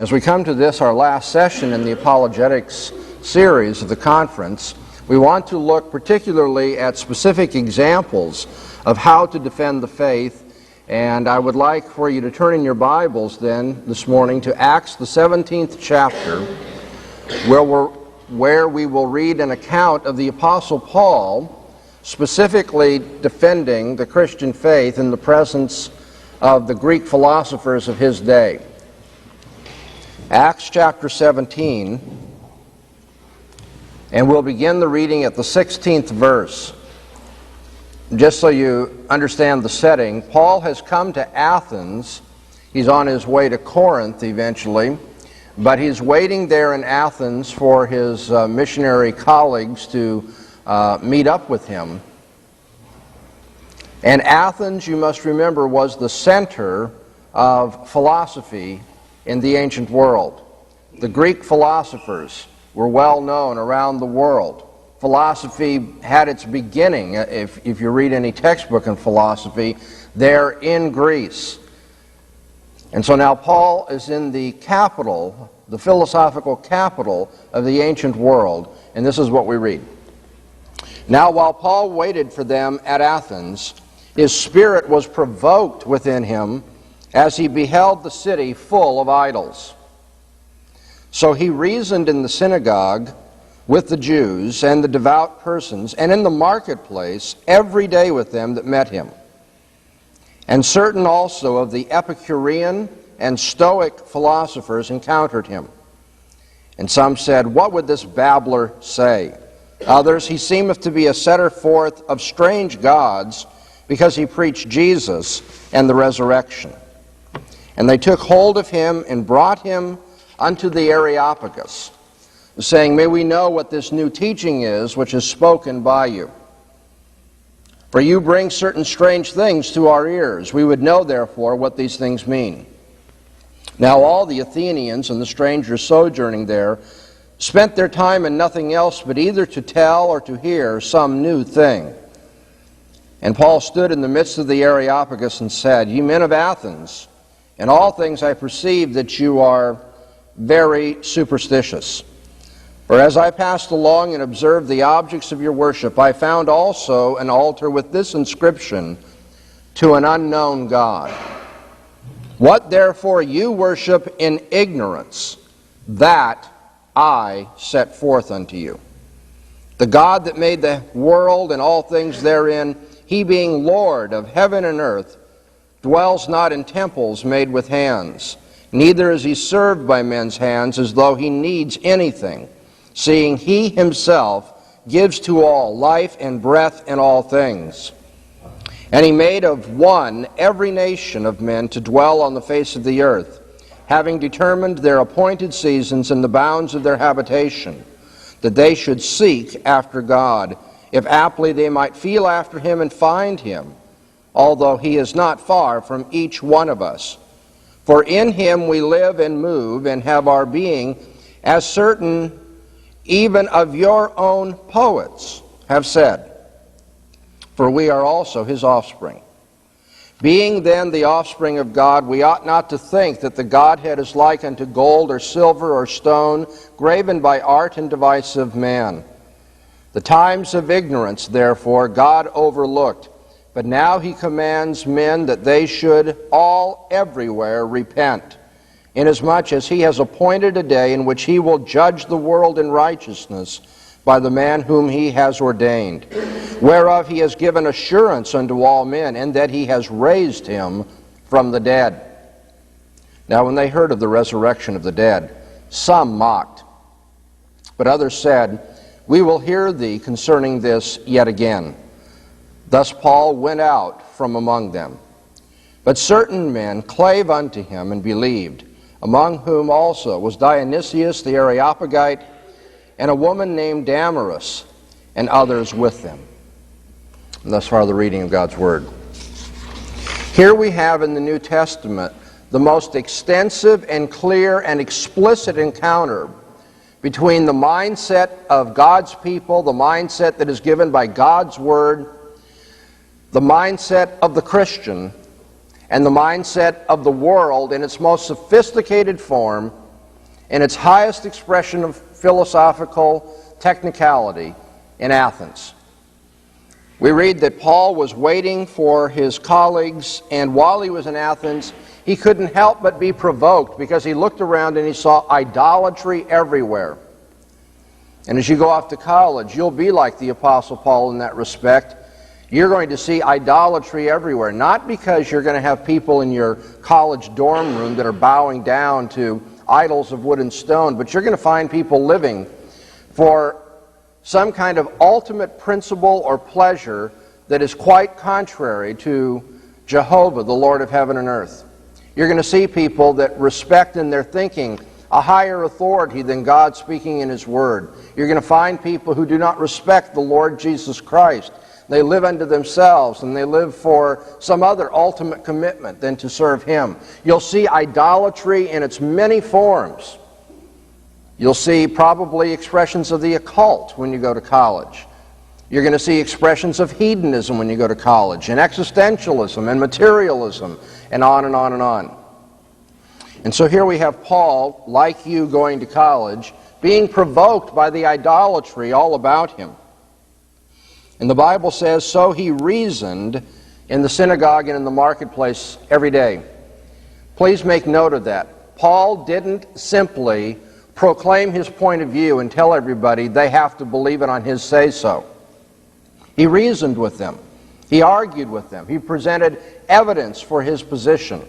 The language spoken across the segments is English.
As we come to this, our last session in the apologetics series of the conference, we want to look particularly at specific examples of how to defend the faith, and I would like for you to turn in your Bibles then this morning to Acts the 17th chapter, where we will read an account of the Apostle Paul specifically defending the Christian faith in the presence of the Greek philosophers of his day. Acts chapter 17, and we'll begin the reading at the 16th verse. Just so you understand the setting, Paul has come to Athens. He's on his way to Corinth eventually, but he's waiting there in Athens for his missionary colleagues to meet up with him. And Athens, you must remember, was the center of philosophy in the ancient world. The Greek philosophers were well known around the world. Philosophy had its beginning, if you read any textbook in philosophy, there in Greece. And so now Paul is in the capital, the philosophical capital of the ancient world, and this is what we read. Now while Paul waited for them at Athens, his spirit was provoked within him as he beheld the city full of idols. So he reasoned in the synagogue with the Jews and the devout persons, and in the marketplace every day with them that met him. And certain also of the Epicurean and Stoic philosophers encountered him. And some said, "What would this babbler say?" Others, "He seemeth to be a setter forth of strange gods, because he preached Jesus and the resurrection." And they took hold of him and brought him unto the Areopagus, saying, "May we know what this new teaching is which is spoken by you? For you bring certain strange things to our ears. We would know, therefore, what these things mean." Now all the Athenians and the strangers sojourning there spent their time in nothing else but either to tell or to hear some new thing. And Paul stood in the midst of the Areopagus and said, "Ye men of Athens, in all things I perceive that you are very superstitious. For as I passed along and observed the objects of your worship, I found also an altar with this inscription, To an unknown God. What therefore you worship in ignorance, that I set forth unto you. The God that made the world and all things therein, he being Lord of heaven and earth, dwells not in temples made with hands, neither is he served by men's hands as though he needs anything, seeing he himself gives to all life and breath and all things. And he made of one every nation of men to dwell on the face of the earth, having determined their appointed seasons and the bounds of their habitation, that they should seek after God, if aptly they might feel after him and find him, although he is not far from each one of us. For in him we live and move and have our being, as certain even of your own poets have said, for we are also his offspring. Being then the offspring of God, we ought not to think that the Godhead is like unto gold or silver or stone, graven by art and device of man. The times of ignorance, therefore, God overlooked, but now he commands men that they should all everywhere repent, inasmuch as he has appointed a day in which he will judge the world in righteousness by the man whom he has ordained, whereof he has given assurance unto all men, and that he has raised him from the dead. Now when they heard of the resurrection of the dead, some mocked, but others said, We will hear thee concerning this yet again. Thus Paul went out from among them. But certain men clave unto him and believed, among whom also was Dionysius the Areopagite, and a woman named Damaris, and others with them. And thus far the reading of God's Word. Here we have in the New Testament the most extensive and clear and explicit encounter between the mindset of God's people, the mindset that is given by God's Word, the mindset of the Christian, and the mindset of the world in its most sophisticated form, in its highest expression of philosophical technicality in Athens. We read that Paul was waiting for his colleagues, and while he was in Athens, he couldn't help but be provoked because he looked around and he saw idolatry everywhere. And as you go off to college, you'll be like the Apostle Paul in that respect. You're going to see idolatry everywhere, not because you're going to have people in your college dorm room that are bowing down to idols of wood and stone, but you're going to find people living for some kind of ultimate principle or pleasure that is quite contrary to Jehovah, the Lord of heaven and earth. You're going to see people that respect in their thinking a higher authority than God speaking in His Word. You're going to find people who do not respect the Lord Jesus Christ. They live unto themselves, and they live for some other ultimate commitment than to serve Him. You'll see idolatry in its many forms. You'll see probably expressions of the occult when you go to college. You're going to see expressions of hedonism when you go to college, and existentialism, and materialism, and on and on and on. And so here we have Paul, like you going to college, being provoked by the idolatry all about him. And the Bible says, so he reasoned in the synagogue and in the marketplace every day. Please make note of that. Paul didn't simply proclaim his point of view and tell everybody they have to believe it on his say-so. He reasoned with them. He argued with them. He presented evidence for his position.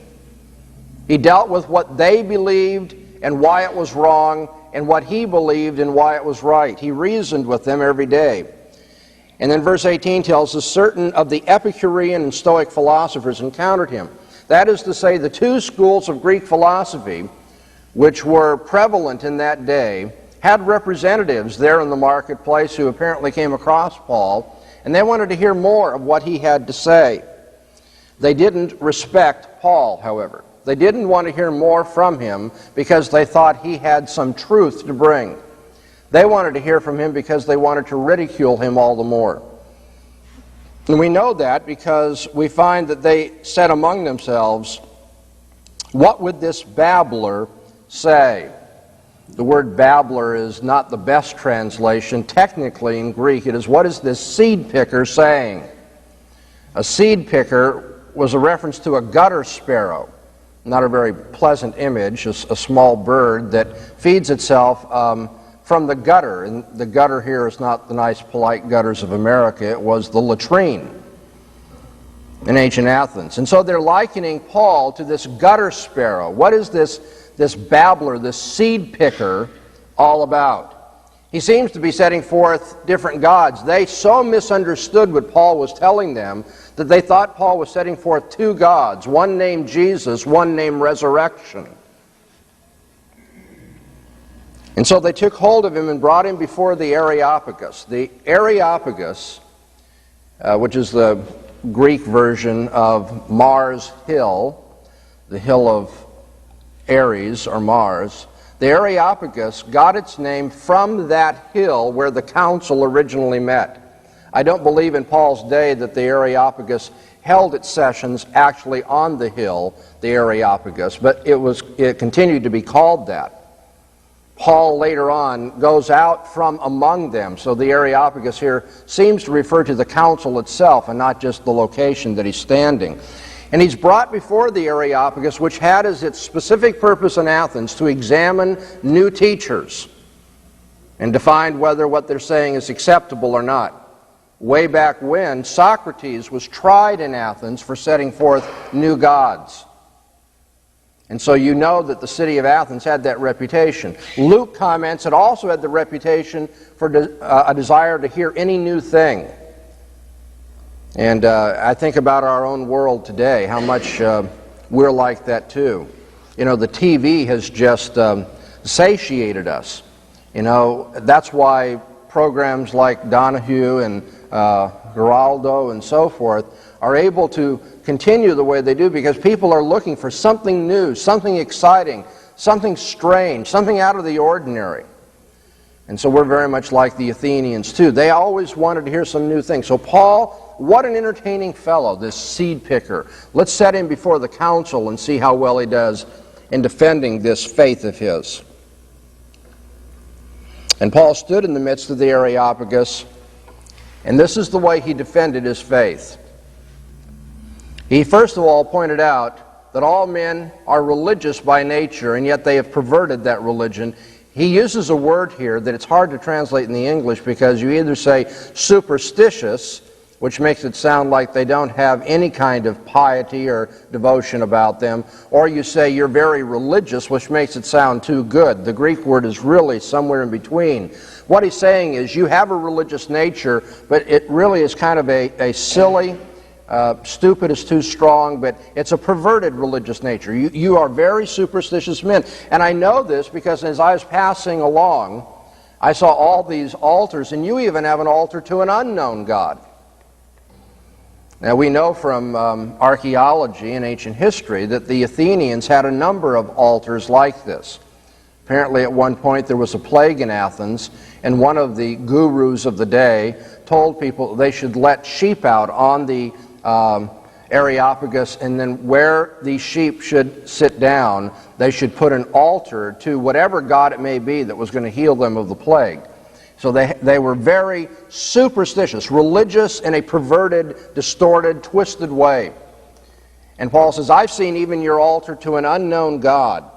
He dealt with what they believed and why it was wrong, and what he believed and why it was right. He reasoned with them every day. And then verse 18 tells us certain of the Epicurean and Stoic philosophers encountered him. That is to say, the two schools of Greek philosophy, which were prevalent in that day, had representatives there in the marketplace who apparently came across Paul, and they wanted to hear more of what he had to say. They didn't respect Paul, however. They didn't want to hear more from him because they thought he had some truth to bring. They wanted to hear from him because they wanted to ridicule him all the more. And we know that because we find that they said among themselves, what would this babbler say? The word babbler is not the best translation. Technically in Greek it is, what is this seed picker saying? A seed picker was a reference to a gutter sparrow. Not a very pleasant image, a small bird that feeds itself from the gutter. And the gutter here is not the nice, polite gutters of America. It was the latrine in ancient Athens. And so they're likening Paul to this gutter sparrow. What is this babbler, this seed picker, all about? He seems to be setting forth different gods. They so misunderstood what Paul was telling them that they thought Paul was setting forth two gods, one named Jesus, one named Resurrection. And so they took hold of him and brought him before the Areopagus. The Areopagus, which is the Greek version of Mars Hill, the hill of Ares or Mars, the Areopagus got its name from that hill where the council originally met. I don't believe in Paul's day that the Areopagus held its sessions actually on the hill, the Areopagus, but it continued to be called that. Paul later on goes out from among them, so the Areopagus here seems to refer to the council itself and not just the location that he's standing. And he's brought before the Areopagus, which had as its specific purpose in Athens to examine new teachers and to find whether what they're saying is acceptable or not. Way back when, Socrates was tried in Athens for setting forth new gods. And so you know that the city of Athens had that reputation. Luke comments it also had the reputation for a desire to hear any new thing. And I think about our own world today, how much we're like that too. You know, the TV has just satiated us. You know, that's why programs like Donahue and Geraldo and so forth are able to continue the way they do because people are looking for something new, something exciting, something strange, something out of the ordinary. And so we're very much like the Athenians too. They always wanted to hear some new thing. So Paul, what an entertaining fellow, this seed picker. Let's set him before the council and see how well he does in defending this faith of his. And Paul stood in the midst of the Areopagus, and this is the way he defended his faith. He first of all pointed out that all men are religious by nature, and yet they have perverted that religion. He uses a word here that it's hard to translate in the English, because you either say superstitious, which makes it sound like they don't have any kind of piety or devotion about them, or you say you're very religious, which makes it sound too good. The Greek word is really somewhere in between. What he's saying is you have a religious nature, but it really is kind of a silly, stupid is too strong, but it's a perverted religious nature. You are very superstitious men. And I know this because as I was passing along, I saw all these altars, and you even have an altar to an unknown God. Now, we know from archaeology and ancient history that the Athenians had a number of altars like this. Apparently, at one point, there was a plague in Athens, and one of the gurus of the day told people they should let sheep out on the Areopagus, and then where these sheep should sit down, they should put an altar to whatever god it may be that was going to heal them of the plague. So they were very superstitious, religious in a perverted, distorted, twisted way. And Paul says, I've seen even your altar to an unknown God.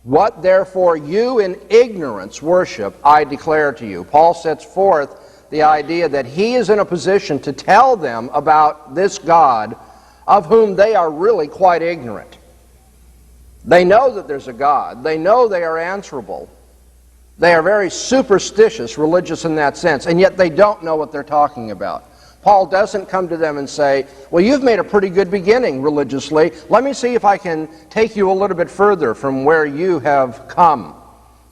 What therefore you in ignorance worship, I declare to you. Paul sets forth the idea that he is in a position to tell them about this God of whom they are really quite ignorant. They know that there's a God. They know they are answerable. They are very superstitious, religious in that sense, and yet they don't know what they're talking about. Paul doesn't come to them and say, well, you've made a pretty good beginning religiously. Let me see if I can take you a little bit further from where you have come.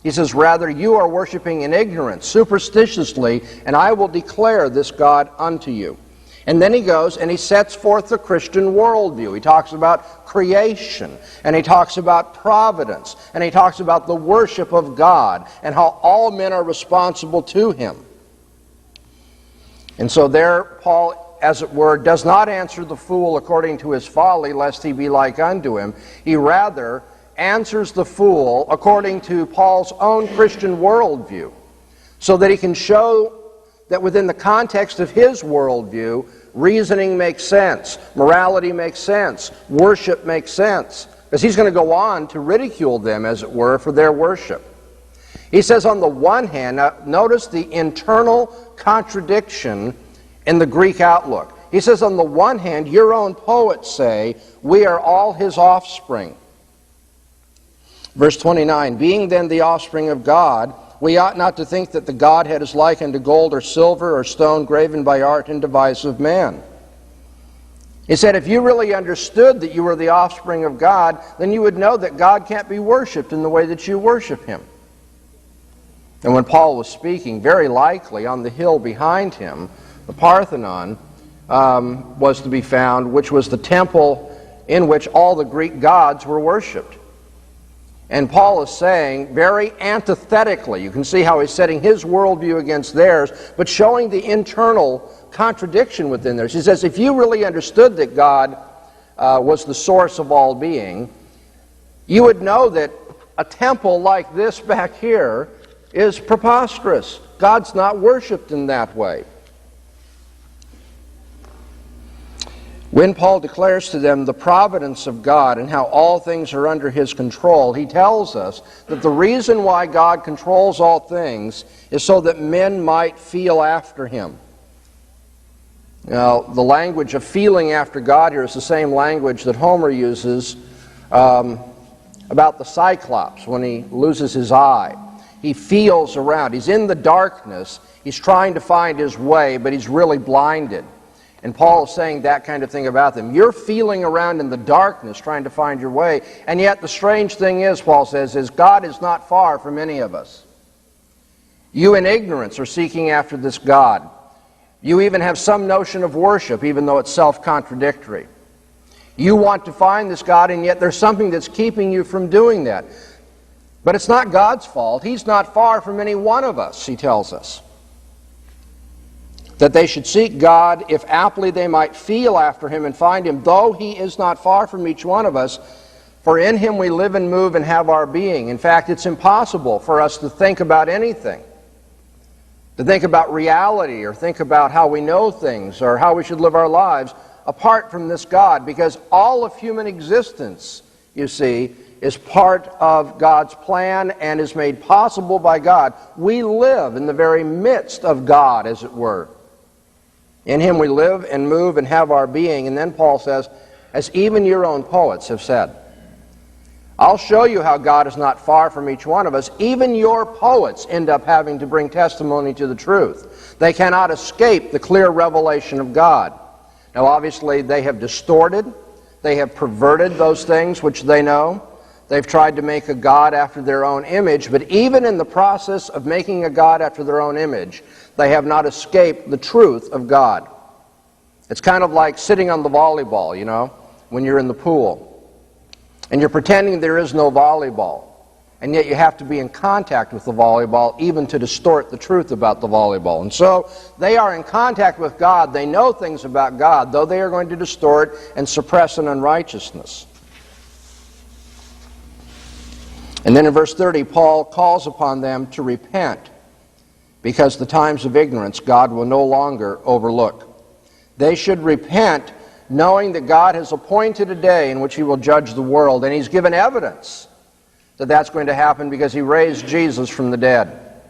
He says, rather, you are worshiping in ignorance, superstitiously, and I will declare this God unto you. And then he goes and he sets forth the Christian worldview. He talks about creation, and he talks about providence, and he talks about the worship of God, and how all men are responsible to him. And so there, Paul, as it were, does not answer the fool according to his folly, lest he be like unto him. He rather answers the fool according to Paul's own Christian worldview, so that he can show that within the context of his worldview, reasoning makes sense, morality makes sense, worship makes sense, because he's going to go on to ridicule them, as it were, for their worship. He says on the one hand, now notice the internal contradiction in the Greek outlook. He says on the one hand, your own poets say, we are all his offspring. Verse 29, being then the offspring of God, we ought not to think that the Godhead is like unto gold or silver or stone graven by art and device of man. He said, if you really understood that you were the offspring of God, then you would know that God can't be worshipped in the way that you worship him. And when Paul was speaking, very likely on the hill behind him, the Parthenon was to be found, which was the temple in which all the Greek gods were worshipped. And Paul is saying, very antithetically, you can see how he's setting his worldview against theirs, but showing the internal contradiction within theirs. He says, if you really understood that God was the source of all being, you would know that a temple like this back here is preposterous. God's not worshipped in that way. When Paul declares to them the providence of God and how all things are under his control, he tells us that the reason why God controls all things is so that men might feel after him. Now, the language of feeling after God here is the same language that Homer uses about the Cyclops when he loses his eye. He feels around. He's in the darkness. He's trying to find his way, but he's really blinded. And Paul is saying that kind of thing about them. You're feeling around in the darkness trying to find your way, and yet the strange thing is, Paul says, is God is not far from any of us. You in ignorance are seeking after this God. You even have some notion of worship, even though it's self-contradictory. You want to find this God, and yet there's something that's keeping you from doing that. But it's not God's fault. He's not far from any one of us, he tells us. That they should seek God, if aptly they might feel after him and find him, though he is not far from each one of us, for in him we live and move and have our being. In fact, it's impossible for us to think about anything to think about reality or think about how we know things or how we should live our lives apart from this God, because all of human existence, you see, is part of God's plan and is made possible by God. We live in the very midst of God, as it were. In Him we live and move and have our being. And then Paul says, as even your own poets have said. I'll show you how God is not far from each one of us. Even your poets end up having to bring testimony to the truth. They cannot escape the clear revelation of God. Now, obviously, they have distorted, they have perverted those things which they know. They've tried to make a God after their own image, but even in the process of making a God after their own image, they have not escaped the truth of God. It's kind of like sitting on the volleyball, you know, when you're in the pool. And you're pretending there is no volleyball. And yet you have to be in contact with the volleyball even to distort the truth about the volleyball. And so they are in contact with God. They know things about God, though they are going to distort and suppress an unrighteousness. And then in verse 30, Paul calls upon them to repent, because the times of ignorance God will no longer overlook. They should repent, knowing that God has appointed a day in which He will judge the world, and He's given evidence that that's going to happen because He raised Jesus from the dead.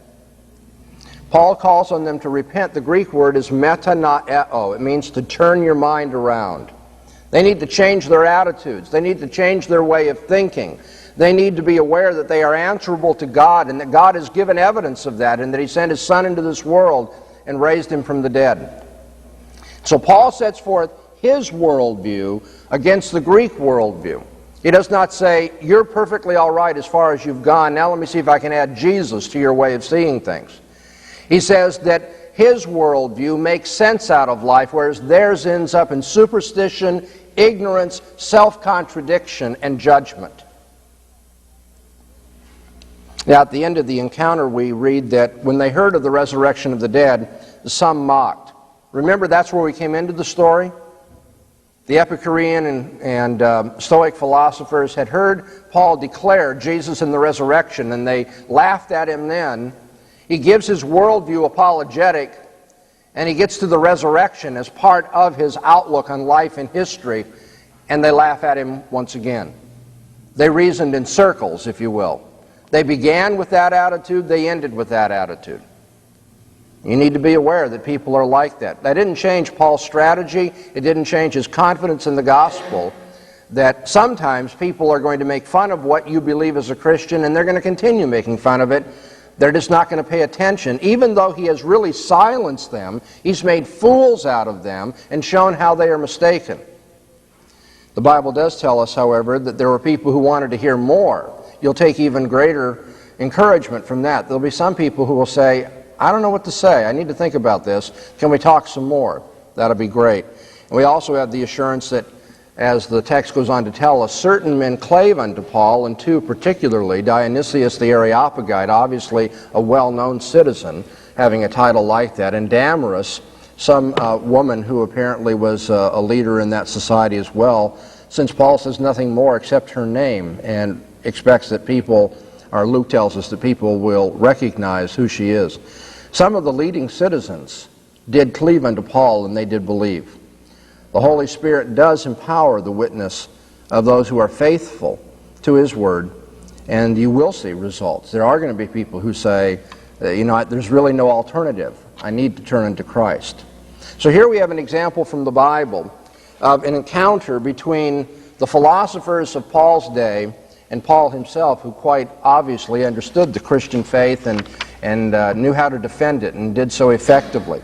Paul calls on them to repent. The Greek word is metanoeo. It means to turn your mind around. They need to change their attitudes. They need to change their way of thinking. They need to be aware that they are answerable to God and that God has given evidence of that and that He sent His Son into this world and raised Him from the dead. So Paul sets forth his worldview against the Greek worldview. He does not say, you're perfectly all right as far as you've gone. Now let me see if I can add Jesus to your way of seeing things. He says that his worldview makes sense out of life, whereas theirs ends up in superstition, ignorance, self-contradiction, and judgment. Now, at the end of the encounter, we read that when they heard of the resurrection of the dead, some mocked. Remember, that's where we came into the story? The Epicurean and Stoic philosophers had heard Paul declare Jesus in the resurrection, and they laughed at him then. He gives his worldview apologetic, and he gets to the resurrection as part of his outlook on life and history, and they laugh at him once again. They reasoned in circles, if you will. They began with that attitude, they ended with that attitude. You need to be aware that people are like that. That didn't change Paul's strategy. It didn't change his confidence in the gospel. That sometimes people are going to make fun of what you believe as a Christian, and they're going to continue making fun of it. They're just not going to pay attention. Even though he has really silenced them, he's made fools out of them and shown how they are mistaken. The Bible does tell us, however, that there were people who wanted to hear more. You'll take even greater encouragement from that. There'll be some people who will say, I don't know what to say. I need to think about this. Can we talk some more? That'll be great. And we also have the assurance that, as the text goes on to tell us, certain men clave unto Paul, and two particularly, Dionysius the Areopagite, obviously a well-known citizen, having a title like that, and Damaris, some woman who apparently was a leader in that society as well, since Paul says nothing more except her name and expects that people, or Luke tells us that people will recognize who she is. Some of the leading citizens did cleave unto Paul, and they did believe. The Holy Spirit does empower the witness of those who are faithful to His Word, and you will see results. There are going to be people who say, there's really no alternative. I need to turn into Christ. So here we have an example from the Bible of an encounter between the philosophers of Paul's day and Paul himself, who quite obviously understood the Christian faith and knew how to defend it and did so effectively.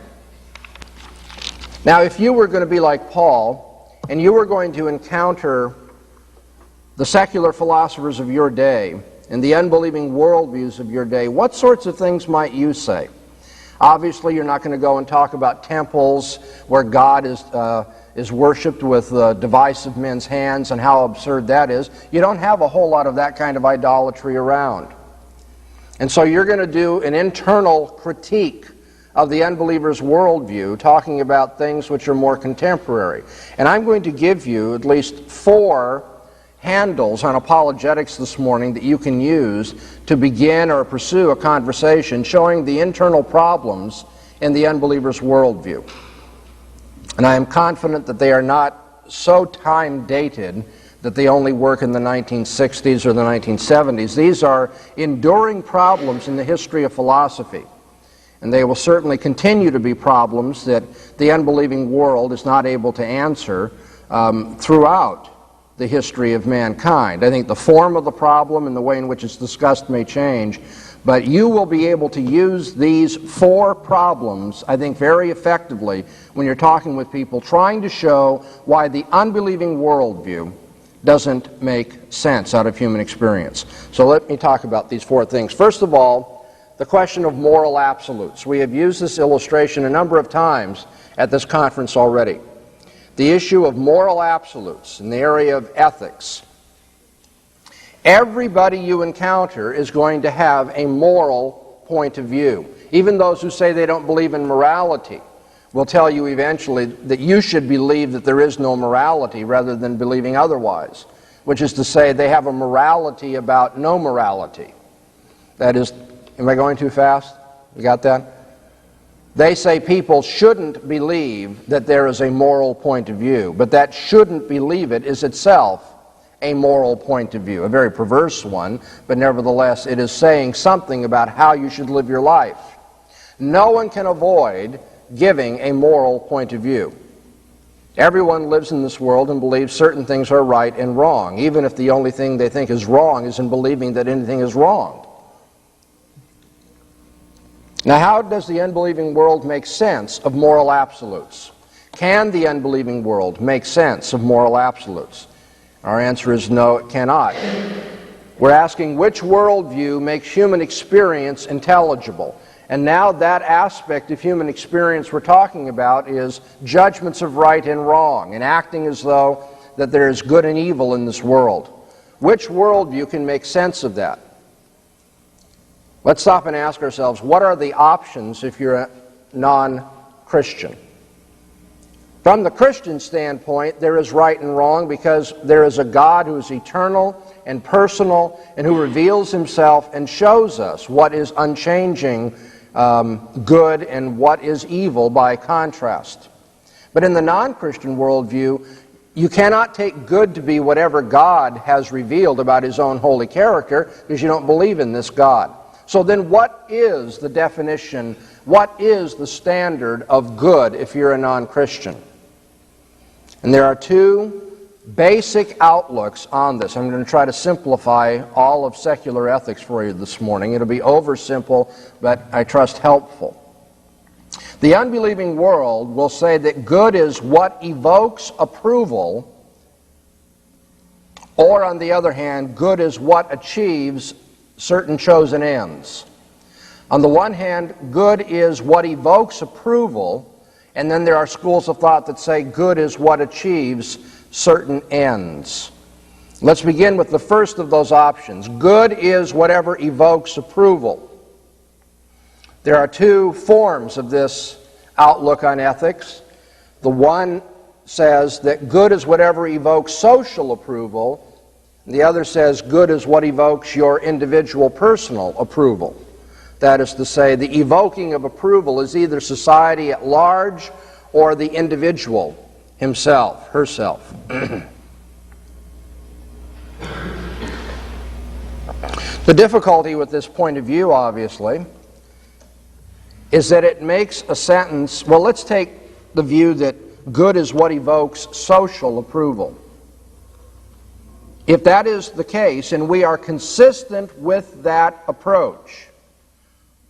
Now, if you were going to be like Paul, and you were going to encounter the secular philosophers of your day and the unbelieving worldviews of your day, what sorts of things might you say? Obviously, you're not going to go and talk about temples where God is worshipped with the device of men's hands and how absurd that is. You don't have a whole lot of that kind of idolatry around. And so you're going to do an internal critique of the unbeliever's worldview, talking about things which are more contemporary. And I'm going to give you at least 4 handles on apologetics this morning that you can use to begin or pursue a conversation showing the internal problems in the unbeliever's worldview. And I am confident that they are not so time-dated that they only work in the 1960s or the 1970s. These are enduring problems in the history of philosophy. And they will certainly continue to be problems that the unbelieving world is not able to answer throughout the history of mankind. I think the form of the problem and the way in which it's discussed may change, but you will be able to use these four problems, I think, very effectively when you're talking with people trying to show why the unbelieving worldview doesn't make sense out of human experience. So let me talk about these four things. First of all, the question of moral absolutes. We have used this illustration a number of times at this conference already. The issue of moral absolutes in the area of ethics. Everybody you encounter is going to have a moral point of view. Even those who say they don't believe in morality will tell you eventually that you should believe that there is no morality rather than believing otherwise, which is to say they have a morality about no morality. That is, am I going too fast? You got that? They say people shouldn't believe that there is a moral point of view, but that shouldn't believe it is itself a moral point of view, a very perverse one, but nevertheless it is saying something about how you should live your life. No one can avoid giving a moral point of view. Everyone lives in this world and believes certain things are right and wrong, even if the only thing they think is wrong is in believing that anything is wrong. Now, how does the unbelieving world make sense of moral absolutes? Can the unbelieving world make sense of moral absolutes? Our answer is no, it cannot. We're asking which worldview makes human experience intelligible. And now that aspect of human experience we're talking about is judgments of right and wrong, and acting as though that there is good and evil in this world. Which worldview can make sense of that? Let's stop and ask ourselves, what are the options if you're a non-Christian? From the Christian standpoint, there is right and wrong because there is a God who is eternal and personal and who reveals himself and shows us what is unchanging good and what is evil by contrast. But in the non-Christian worldview, you cannot take good to be whatever God has revealed about his own holy character because you don't believe in this God. So then what is the definition, what is the standard of good if you're a non-Christian? And there are two basic outlooks on this. I'm going to try to simplify all of secular ethics for you this morning. It'll be oversimple, but I trust helpful. The unbelieving world will say that good is what evokes approval, or on the other hand, good is what achieves certain chosen ends. On the one hand, good is what evokes approval, and then there are schools of thought that say good is what achieves certain ends. Let's begin with the first of those options. Good is whatever evokes approval. There are two forms of this outlook on ethics. The one says that good is whatever evokes social approval. The other says good is what evokes your individual personal approval. That is to say, the evoking of approval is either society at large or the individual himself, herself. The difficulty with this point of view, obviously, is that it makes a sentence, well, let's take the view that good is what evokes social approval. If that is the case, and we are consistent with that approach,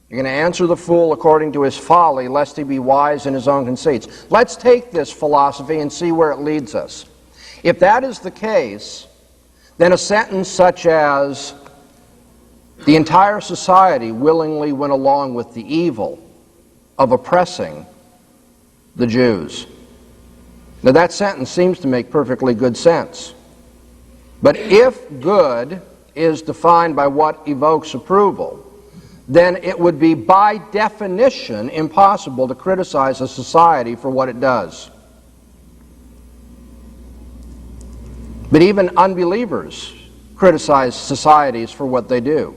you're going to answer the fool according to his folly, lest he be wise in his own conceits. Let's take this philosophy and see where it leads us. If that is the case, then a sentence such as, the entire society willingly went along with the evil of oppressing the Jews. Now that sentence seems to make perfectly good sense. But if good is defined by what evokes approval, then it would be by definition impossible to criticize a society for what it does. But even unbelievers criticize societies for what they do.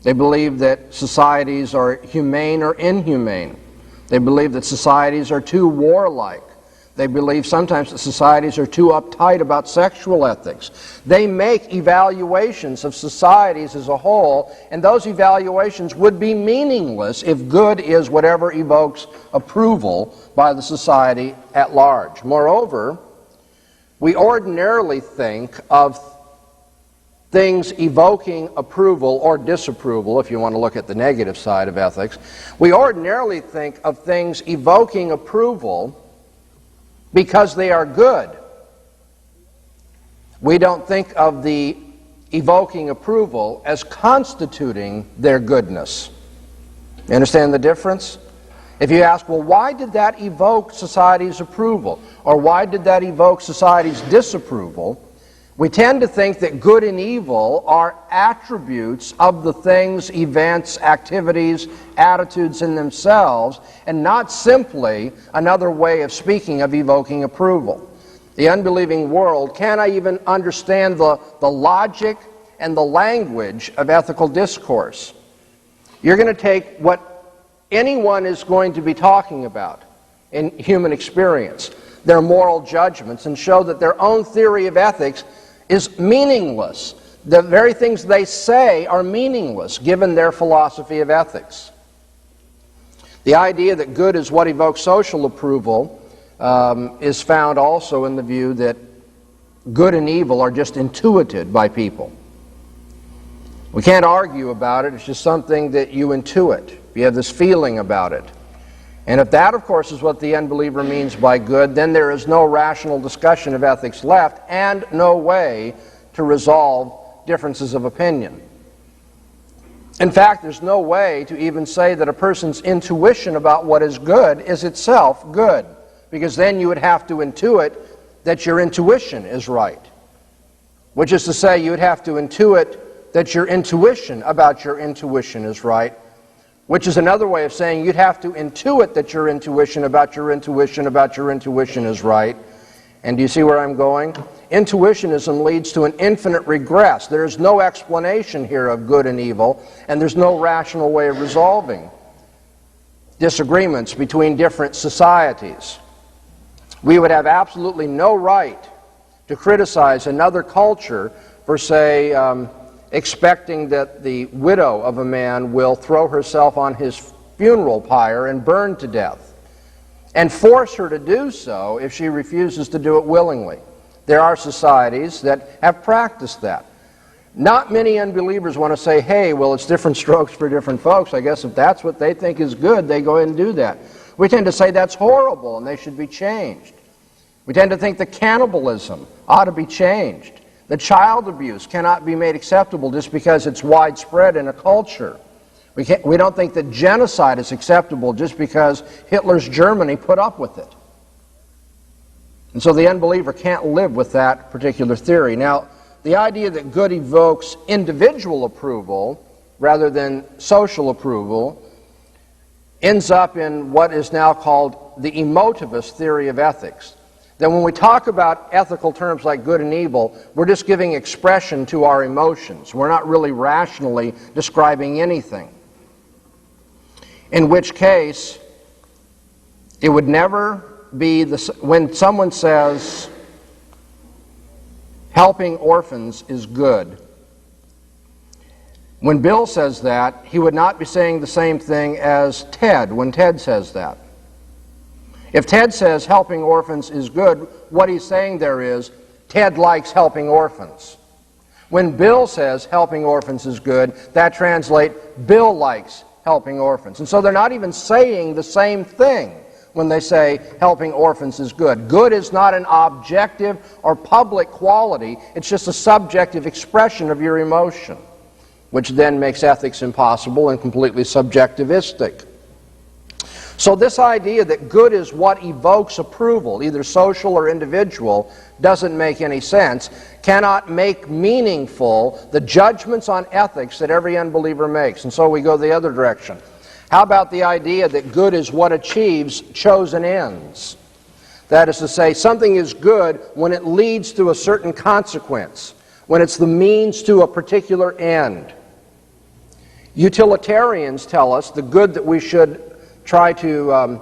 They believe that societies are humane or inhumane. They believe that societies are too warlike. They believe sometimes that societies are too uptight about sexual ethics. They make evaluations of societies as a whole, and those evaluations would be meaningless if good is whatever evokes approval by the society at large. Moreover, we ordinarily think of things evoking approval or disapproval, if you want to look at the negative side of ethics. We ordinarily think of things evoking approval because they are good. We don't think of the evoking approval as constituting their goodness. You understand the difference? If you ask, well, why did that evoke society's approval? Or why did that evoke society's disapproval? We tend to think that good and evil are attributes of the things, events, activities, attitudes in themselves, and not simply another way of speaking of evoking approval. The unbelieving world cannot even understand the logic and the language of ethical discourse. You're going to take what anyone is going to be talking about in human experience, their moral judgments, and show that their own theory of ethics is meaningless. The very things they say are meaningless given their philosophy of ethics. The idea that good is what evokes social approval is found also in the view that good and evil are just intuited by people. We can't argue about it, it's just something that you intuit. You have this feeling about it. And if that, of course, is what the unbeliever means by good, then there is no rational discussion of ethics left and no way to resolve differences of opinion. In fact, there's no way to even say that a person's intuition about what is good is itself good, because then you would have to intuit that your intuition is right, which is to say you would have to intuit that your intuition about your intuition is right, which is another way of saying you'd have to intuit that your intuition about your intuition about your intuition is right. And do you see where I'm going? Intuitionism leads to an infinite regress. There's no explanation here of good and evil, and there's no rational way of resolving disagreements between different societies. We would have absolutely no right to criticize another culture for, say, expecting that the widow of a man will throw herself on his funeral pyre and burn to death, and force her to do so if she refuses to do it willingly. There are societies that have practiced that. Not many unbelievers want to say, hey, well, it's different strokes for different folks. I guess if that's what they think is good, they go ahead and do that. We tend to say that's horrible and they should be changed. We tend to think that cannibalism ought to be changed. That child abuse cannot be made acceptable just because it's widespread in a culture. We don't think that genocide is acceptable just because Hitler's Germany put up with it. And so the unbeliever can't live with that particular theory. Now, the idea that good evokes individual approval rather than social approval ends up in what is now called the emotivist theory of ethics. That when we talk about ethical terms like good and evil, we're just giving expression to our emotions. We're not really rationally describing anything. In which case, it would never be when someone says helping orphans is good. When Bill says that, he would not be saying the same thing as Ted when Ted says that. If Ted says helping orphans is good, what he's saying there is Ted likes helping orphans. When Bill says helping orphans is good, that translates Bill likes helping orphans. And so they're not even saying the same thing when they say helping orphans is good. Good is not an objective or public quality. It's just a subjective expression of your emotion, which then makes ethics impossible and completely subjectivistic. So this idea that good is what evokes approval, either social or individual, doesn't make any sense, cannot make meaningful the judgments on ethics that every unbeliever makes. And so we go the other direction. How about the idea that good is what achieves chosen ends? That is to say, something is good when it leads to a certain consequence, when it's the means to a particular end. Utilitarians tell us the good that we should try to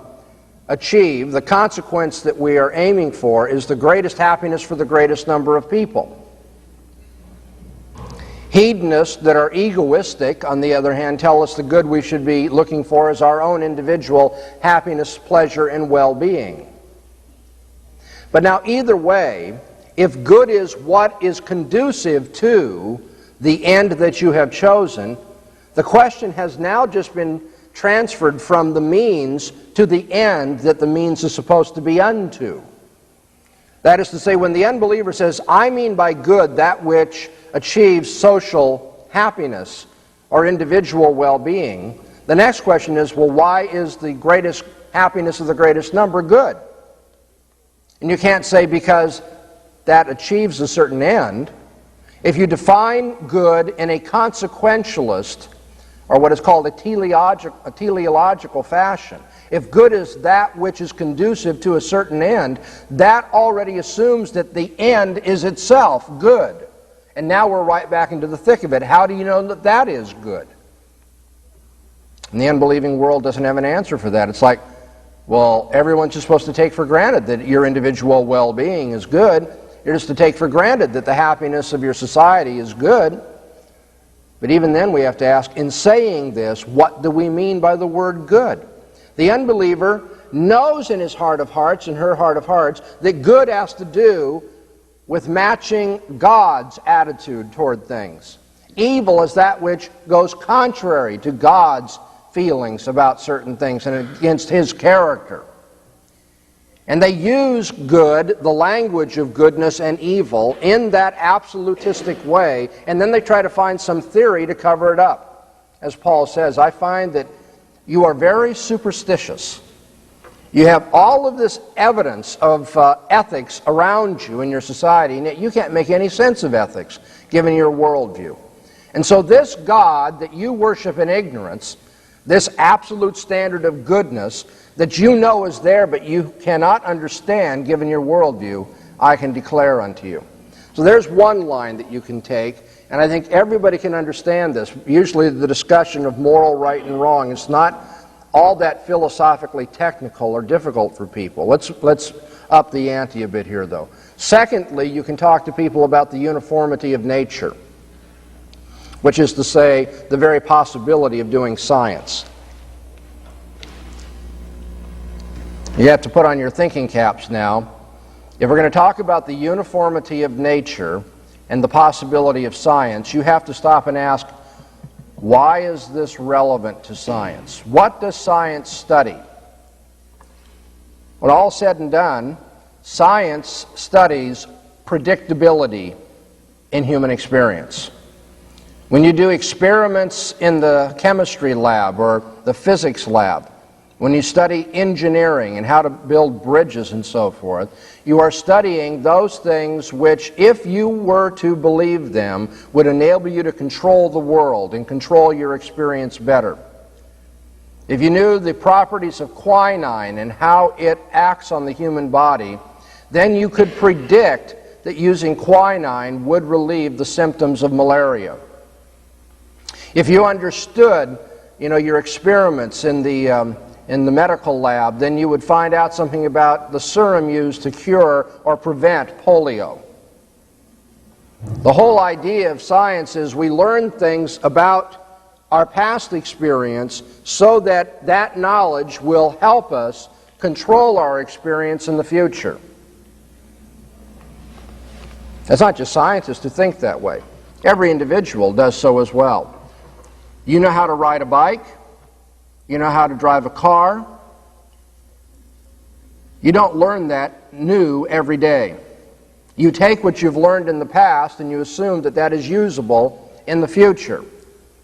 achieve, the consequence that we are aiming for, is the greatest happiness for the greatest number of people. Hedonists that are egoistic, on the other hand, tell us the good we should be looking for is our own individual happiness, pleasure, and well-being. But now, either way, if good is what is conducive to the end that you have chosen, the question has now just been transferred from the means to the end that the means is supposed to be unto. That is to say, when the unbeliever says, I mean by good that which achieves social happiness or individual well-being, the next question is, well, why is the greatest happiness of the greatest number good? And you can't say because that achieves a certain end. If you define good in a consequentialist, or what is called a teleological fashion, if good is that which is conducive to a certain end, that already assumes that the end is itself good. And now we're right back into the thick of it. How do you know that that is good? And the unbelieving world doesn't have an answer for that. It's like, well, everyone's just supposed to take for granted that your individual well-being is good. You're just to take for granted that the happiness of your society is good. But even then we have to ask, in saying this, what do we mean by the word good? The unbeliever knows in his heart of hearts, in her heart of hearts, that good has to do with matching God's attitude toward things. Evil is that which goes contrary to God's feelings about certain things and against His character. And they use good, the language of goodness and evil, in that absolutistic way, and then they try to find some theory to cover it up. As Paul says, I find that you are very superstitious. You have all of this evidence of ethics around you in your society, and yet you can't make any sense of ethics, given your worldview. And so this God that you worship in ignorance, this absolute standard of goodness that you know is there but you cannot understand given your worldview, I can declare unto you. So there's one line that you can take, and I think everybody can understand this. Usually the discussion of moral right and wrong is not all that philosophically technical or difficult for people. Let's up the ante a bit here, though. Secondly, you can talk to people about the uniformity of nature, which is to say, the very possibility of doing science. You have to put on your thinking caps now. If we're going to talk about the uniformity of nature and the possibility of science, you have to stop and ask, why is this relevant to science? What does science study? When all said and done, science studies predictability in human experience. When you do experiments in the chemistry lab or the physics lab, when you study engineering and how to build bridges and so forth, you are studying those things which, if you were to believe them, would enable you to control the world and control your experience better. If you knew the properties of quinine and how it acts on the human body, then you could predict that using quinine would relieve the symptoms of malaria. If you understood, your experiments in the medical lab, then you would find out something about the serum used to cure or prevent polio. The whole idea of science is we learn things about our past experience so that that knowledge will help us control our experience in the future. It's not just scientists who think that way. Every individual does so as well. You know how to ride a bike. You know how to drive a car. You don't learn that new every day. You take what you've learned in the past and you assume that that is usable in the future.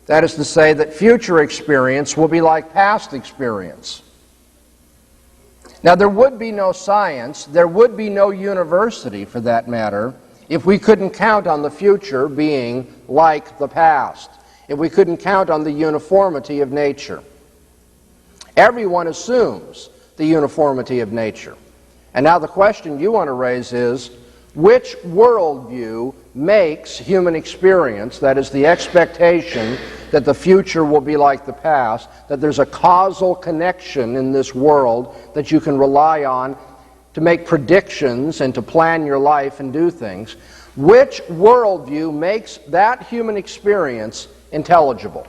That is to say that future experience will be like past experience. Now, there would be no science, there would be no university for that matter, if we couldn't count on the future being like the past, if we couldn't count on the uniformity of nature. Everyone assumes the uniformity of nature. And now the question you want to raise is, which worldview makes human experience, that is the expectation that the future will be like the past, that there's a causal connection in this world that you can rely on to make predictions and to plan your life and do things, which worldview makes that human experience intelligible?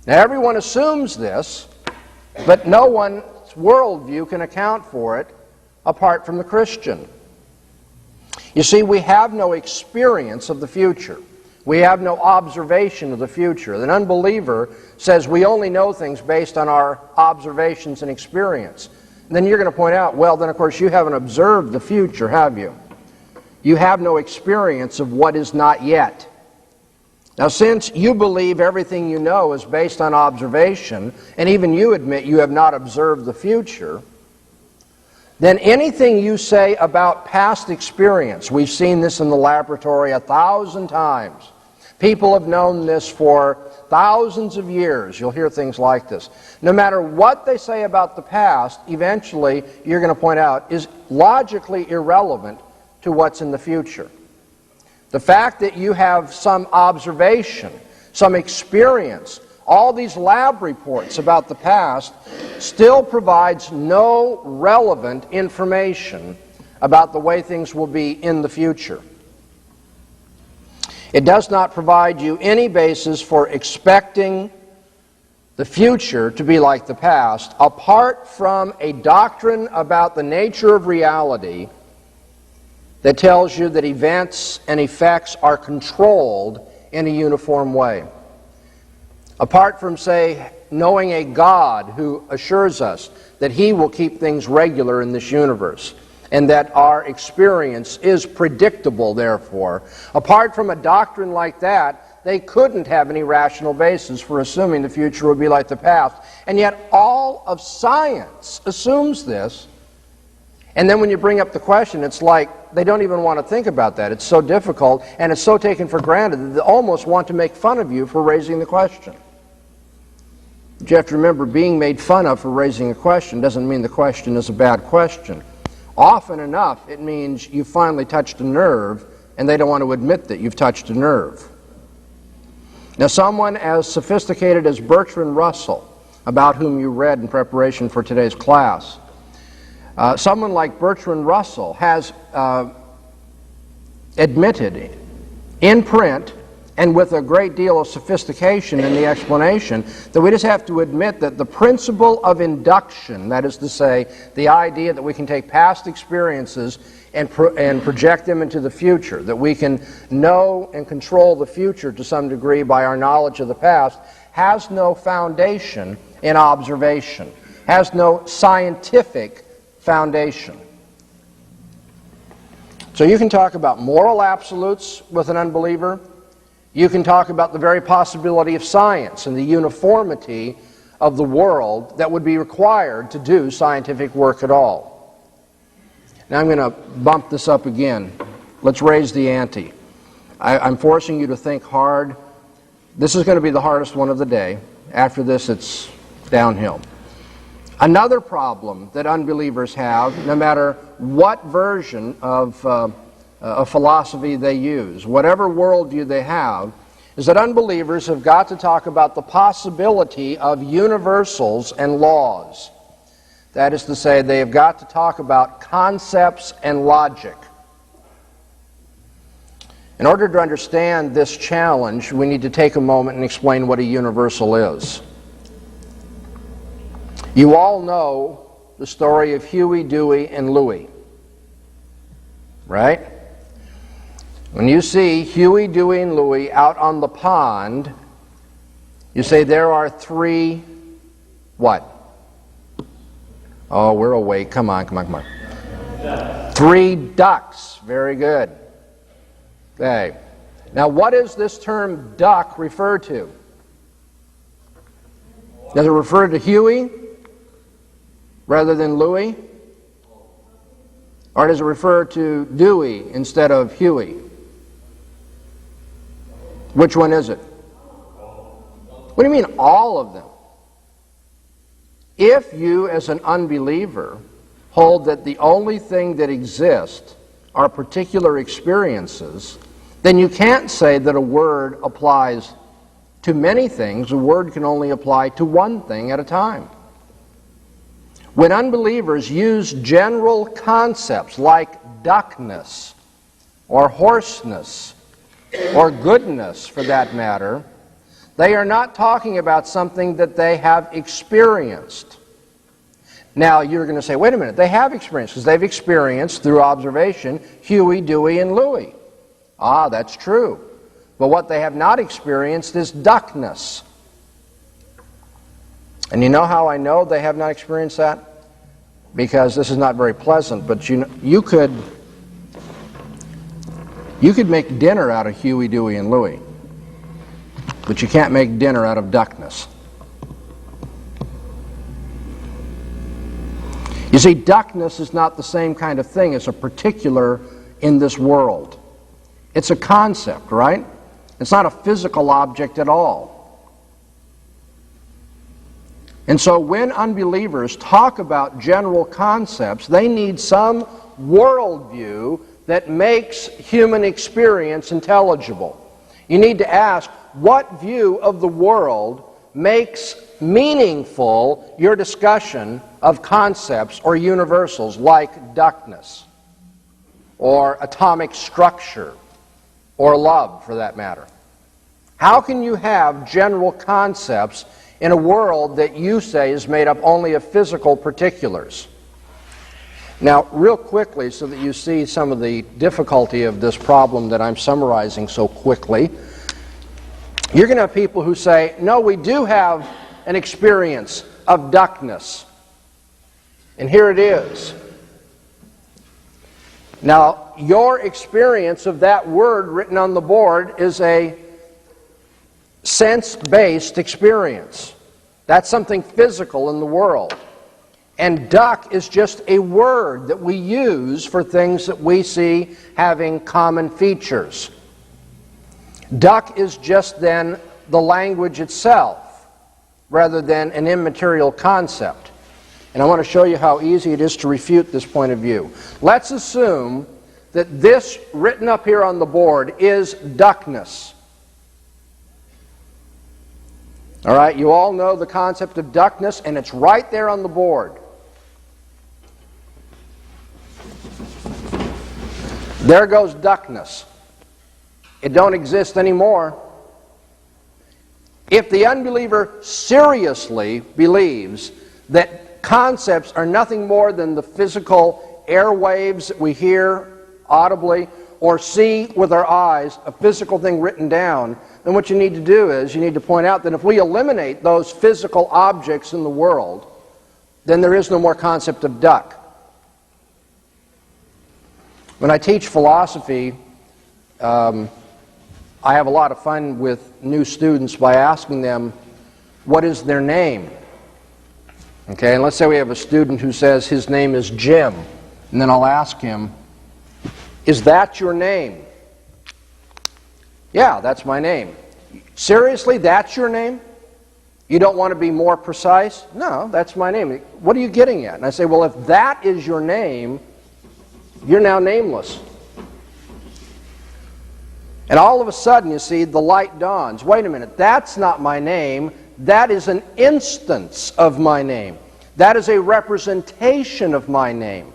Now everyone assumes this, but no one's worldview can account for it apart from the Christian. You see, we have no experience of the future. We have no observation of the future. An unbeliever says we only know things based on our observations and experience. And then you're going to point out, well, then of course you haven't observed the future, have you? You have no experience of what is not yet. Now, since you believe everything you know is based on observation, and even you admit you have not observed the future, then anything you say about past experience, we've seen this in the laboratory 1,000 times. People have known this for thousands of years. You'll hear things like this. No matter what they say about the past, eventually, you're going to point out, is logically irrelevant to what's in the future. The fact that you have some observation, some experience, all these lab reports about the past still provides no relevant information about the way things will be in the future. It does not provide you any basis for expecting the future to be like the past, apart from a doctrine about the nature of reality that tells you that events and effects are controlled in a uniform way. Apart from, say, knowing a God who assures us that He will keep things regular in this universe and that our experience is predictable, therefore, apart from a doctrine like that, they couldn't have any rational basis for assuming the future would be like the past. And yet all of science assumes this. And then when you bring up the question, it's like they don't even want to think about that. It's so difficult, and it's so taken for granted that they almost want to make fun of you for raising the question. But you have to remember, being made fun of for raising a question doesn't mean the question is a bad question. Often enough, it means you finally touched a nerve, and they don't want to admit that you've touched a nerve. Now, someone as sophisticated as Bertrand Russell, about whom you read in preparation for today's class, someone like Bertrand Russell has admitted in print and with a great deal of sophistication in the explanation that we just have to admit that the principle of induction, that is to say, the idea that we can take past experiences and project them into the future, that we can know and control the future to some degree by our knowledge of the past, has no foundation in observation, has no scientific foundation. So you can talk about moral absolutes with an unbeliever. You can talk about the very possibility of science and the uniformity of the world that would be required to do scientific work at all. Now I'm going to bump this up again. Let's raise the ante. I'm forcing you to think hard. This is going to be the hardest one of the day. After this, it's downhill. Another problem that unbelievers have, no matter what version of philosophy they use, whatever worldview they have, is that unbelievers have got to talk about the possibility of universals and laws. That is to say, they have got to talk about concepts and logic. In order to understand this challenge, we need to take a moment and explain what a universal is. You all know the story of Huey, Dewey, and Louie, right? When you see Huey, Dewey, and Louie out on the pond, you say there are three, what? Oh, we're awake. Come on. 3 ducks. Very good. Okay. Now, what does this term duck refer to? Does it refer to Huey rather than Louie? Or does it refer to Dewey instead of Huey? Which one is it? What do you mean, all of them? If you, as an unbeliever, hold that the only thing that exists are particular experiences, then you can't say that a word applies to many things. A word can only apply to one thing at a time. When unbelievers use general concepts like duckness or hoarseness or goodness, for that matter, they are not talking about something that they have experienced. Now, you're going to say, wait a minute, they have experienced, because they've experienced, through observation, Huey, Dewey, and Louie. Ah, that's true. But what they have not experienced is duckness. And you know how I know they have not experienced that? Because this is not very pleasant, but you could make dinner out of Huey, Dewey, and Louie, but you can't make dinner out of duckness. You see, duckness is not the same kind of thing as a particular in this world. It's a concept, right? It's not a physical object at all. And so when unbelievers talk about general concepts, they need some worldview that makes human experience intelligible. You need to ask, what view of the world makes meaningful your discussion of concepts or universals like duckness or atomic structure or love, for that matter? How can you have general concepts in a world that you say is made up only of physical particulars? Now, real quickly, so that you see some of the difficulty of this problem that I'm summarizing so quickly, you're going to have people who say, no, we do have an experience of duckness. And here it is. Now, your experience of that word written on the board is a sense-based experience. That's something physical in the world. And duck is just a word that we use for things that we see having common features. Duck is just then the language itself, rather than an immaterial concept. And I want to show you how easy it is to refute this point of view. Let's assume that this written up here on the board is duckness. All right, you all know the concept of duckness, and it's right there on the board. There goes duckness. It don't exist anymore. If the unbeliever seriously believes that concepts are nothing more than the physical airwaves that we hear audibly or see with our eyes, a physical thing written down, then what you need to do is you need to point out that if we eliminate those physical objects in the world, then there is no more concept of duck. When I teach philosophy, I have a lot of fun with new students by asking them, what is their name? Okay, and let's say we have a student who says his name is Jim, and then I'll ask him, is that your name? Yeah, that's my name. Seriously, that's your name? You don't want to be more precise? No, that's my name. What are you getting at? And I say, well, if that is your name, you're now nameless. And all of a sudden, you see, the light dawns. Wait a minute, that's not my name. That is an instance of my name. That is a representation of my name.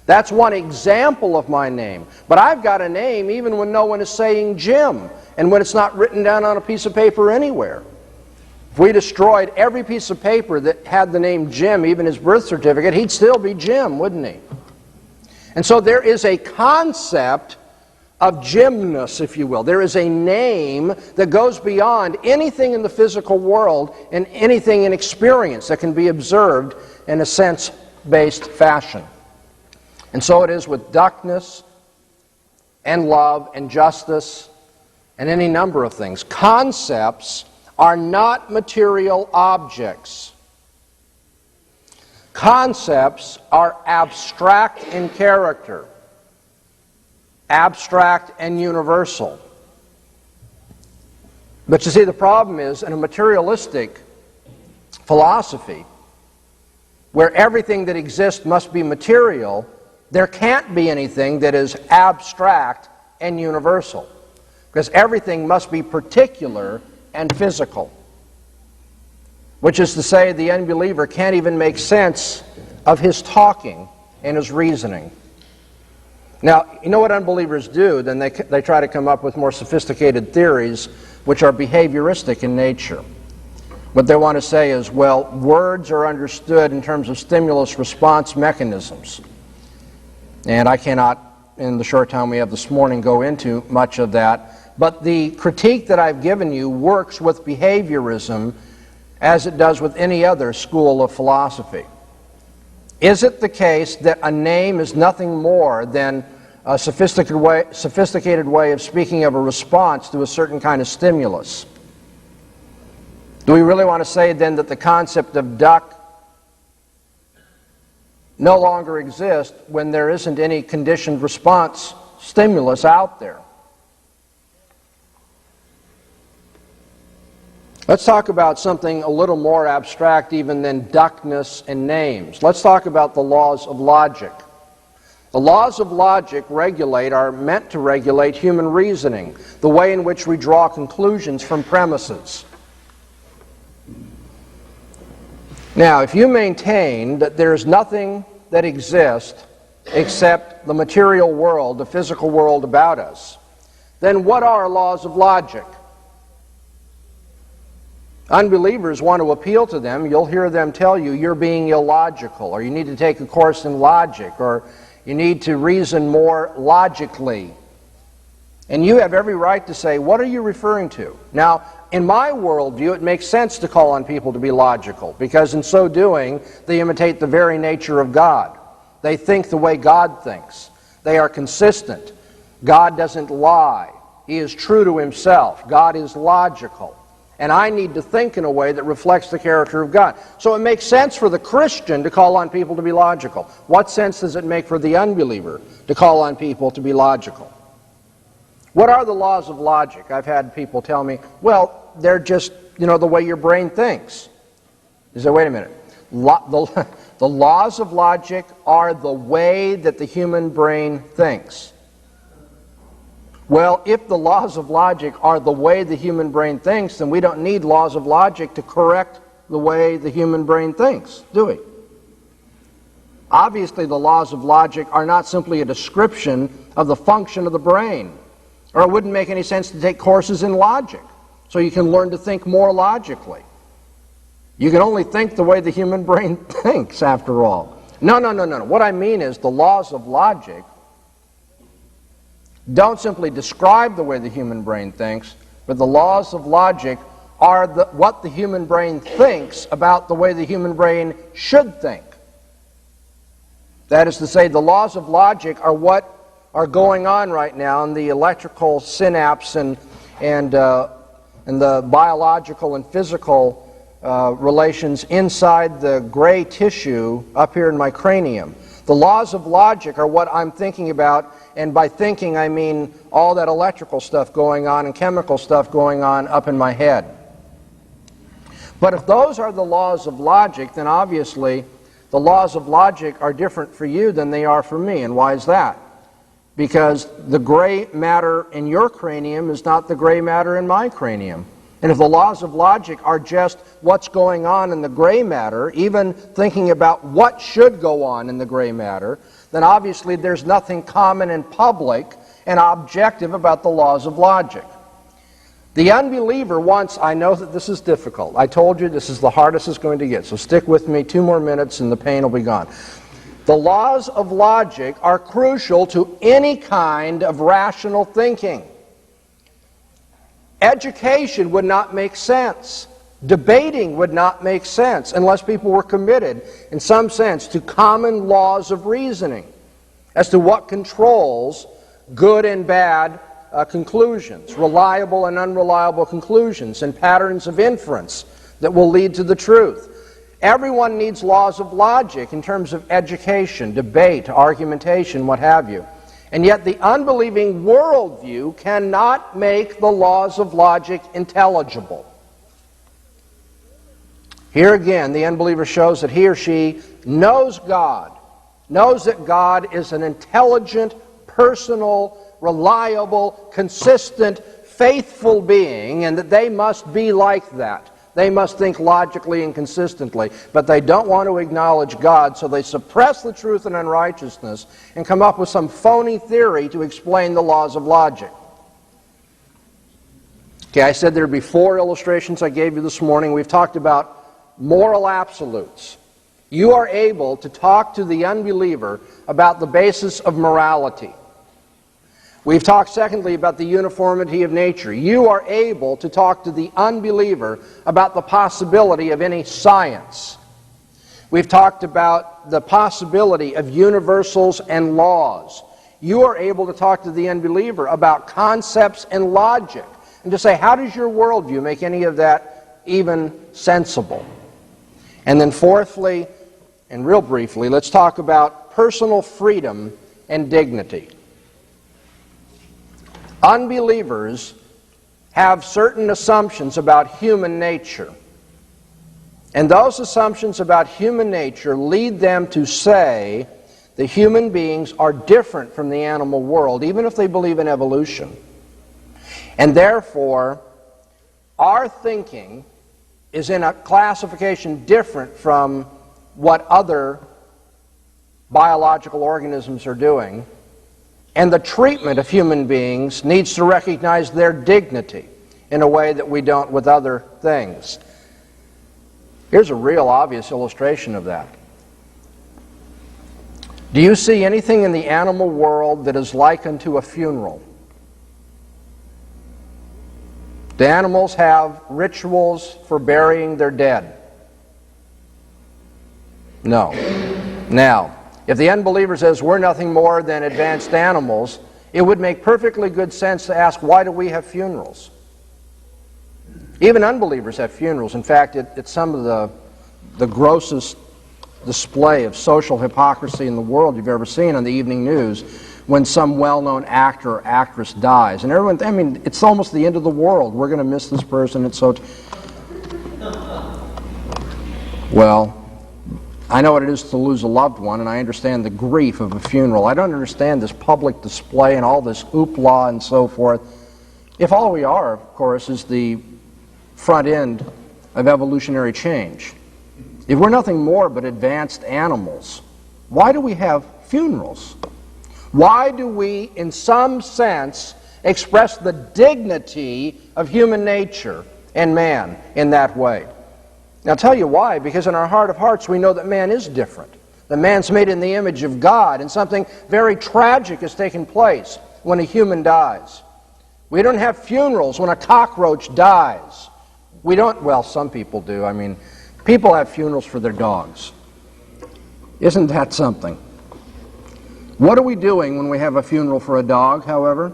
That's one example of my name. But I've got a name even when no one is saying Jim, and when it's not written down on a piece of paper anywhere. If we destroyed every piece of paper that had the name Jim, even his birth certificate, he'd still be Jim, wouldn't he? And so there is a concept of Jimness, if you will. There is a name that goes beyond anything in the physical world and anything in experience that can be observed in a sense-based fashion. And so it is with duckness and love and justice and any number of things. Concepts are not material objects. Concepts are abstract in character, abstract and universal. But you see, the problem is, in a materialistic philosophy, where everything that exists must be material, there can't be anything that is abstract and universal, because everything must be particular and physical. Which is to say, the unbeliever can't even make sense of his talking and his reasoning. Now, you know what unbelievers do? Then they try to come up with more sophisticated theories which are behavioristic in nature. What they want to say is, well, words are understood in terms of stimulus-response mechanisms. And I cannot, in the short time we have this morning, go into much of that. But the critique that I've given you works with behaviorism as it does with any other school of philosophy. Is it the case that a name is nothing more than a sophisticated way of speaking of a response to a certain kind of stimulus? Do we really want to say then that the concept of duck no longer exists when there isn't any conditioned response stimulus out there? Let's talk about something a little more abstract even than duckness and names. Let's talk about the laws of logic. The laws of logic are meant to regulate human reasoning, the way in which we draw conclusions from premises. Now, if you maintain that there's nothing that exists except the material world, the physical world about us, then what are laws of logic? Unbelievers want to appeal to them. You'll hear them tell you you're being illogical, or you need to take a course in logic, or you need to reason more logically. And you have every right to say, what are you referring to? Now, in my worldview, it makes sense to call on people to be logical, because in so doing, they imitate the very nature of God. They think the way God thinks. They are consistent. God doesn't lie. He is true to himself. God is logical. And I need to think in a way that reflects the character of God. So it makes sense for the Christian to call on people to be logical. What sense does it make for the unbeliever to call on people to be logical? What are the laws of logic? I've had people tell me, well, they're just, the way your brain thinks. You say, wait a minute. The laws of logic are the way that the human brain thinks. Well, if the laws of logic are the way the human brain thinks, then we don't need laws of logic to correct the way the human brain thinks, do we? Obviously, the laws of logic are not simply a description of the function of the brain, or it wouldn't make any sense to take courses in logic, so you can learn to think more logically. You can only think the way the human brain thinks, after all. No. What I mean is the laws of logic don't simply describe the way the human brain thinks, but the laws of logic are what the human brain thinks about the way the human brain should think. That is to say, the laws of logic are what are going on right now in the electrical synapse and the biological and physical relations inside the gray tissue up here in my cranium. The laws of logic are what I'm thinking about, and by thinking I mean all that electrical stuff going on and chemical stuff going on up in my head. But if those are the laws of logic, then obviously the laws of logic are different for you than they are for me. And why is that? Because the gray matter in your cranium is not the gray matter in my cranium. And if the laws of logic are just what's going on in the gray matter, even thinking about what should go on in the gray matter, then obviously there's nothing common and public and objective about the laws of logic. The unbeliever wants, I know that this is difficult. I told you this is the hardest it's going to get, so stick with me 2 more minutes and the pain will be gone. The laws of logic are crucial to any kind of rational thinking. Education would not make sense. Debating would not make sense unless people were committed, in some sense, to common laws of reasoning as to what controls good and bad conclusions, reliable and unreliable conclusions, and patterns of inference that will lead to the truth. Everyone needs laws of logic in terms of education, debate, argumentation, what have you. And yet the unbelieving worldview cannot make the laws of logic intelligible. Here again, the unbeliever shows that he or she knows God, knows that God is an intelligent, personal, reliable, consistent, faithful being, and that they must be like that. They must think logically and consistently, but they don't want to acknowledge God, so they suppress the truth and unrighteousness and come up with some phony theory to explain the laws of logic. Okay, I said there would be 4 illustrations I gave you this morning. We've talked about moral absolutes. You are able to talk to the unbeliever about the basis of morality. We've talked, secondly, about the uniformity of nature. You are able to talk to the unbeliever about the possibility of any science. We've talked about the possibility of universals and laws. You are able to talk to the unbeliever about concepts and logic, and to say, how does your worldview make any of that even sensible? And then fourthly, and real briefly, let's talk about personal freedom and dignity. Unbelievers have certain assumptions about human nature. And those assumptions about human nature lead them to say that human beings are different from the animal world, even if they believe in evolution. And therefore, our thinking is in a classification different from what other biological organisms are doing. And the treatment of human beings needs to recognize their dignity in a way that we don't with other things. Here's a real obvious illustration of that. Do you see anything in the animal world that is likened to a funeral? Do animals have rituals for burying their dead? No. Now, if the unbeliever says we're nothing more than advanced animals, it would make perfectly good sense to ask, why do we have funerals? Even unbelievers have funerals. In fact, it's some of the grossest display of social hypocrisy in the world you've ever seen on the evening news when some well-known actor or actress dies. And everyone, I mean, it's almost the end of the world. We're going to miss this person. It's so... Well, I know what it is to lose a loved one, and I understand the grief of a funeral. I don't understand this public display and all this hoopla and so forth. If all we are, of course, is the front end of evolutionary change, if we're nothing more but advanced animals, why do we have funerals? Why do we, in some sense, express the dignity of human nature and man in that way? Now, I'll tell you why. Because in our heart of hearts, we know that man is different. That man's made in the image of God, and something very tragic has taken place when a human dies. We don't have funerals when a cockroach dies. We don't, well, some people do. I mean, people have funerals for their dogs. Isn't that something? What are we doing when we have a funeral for a dog, however?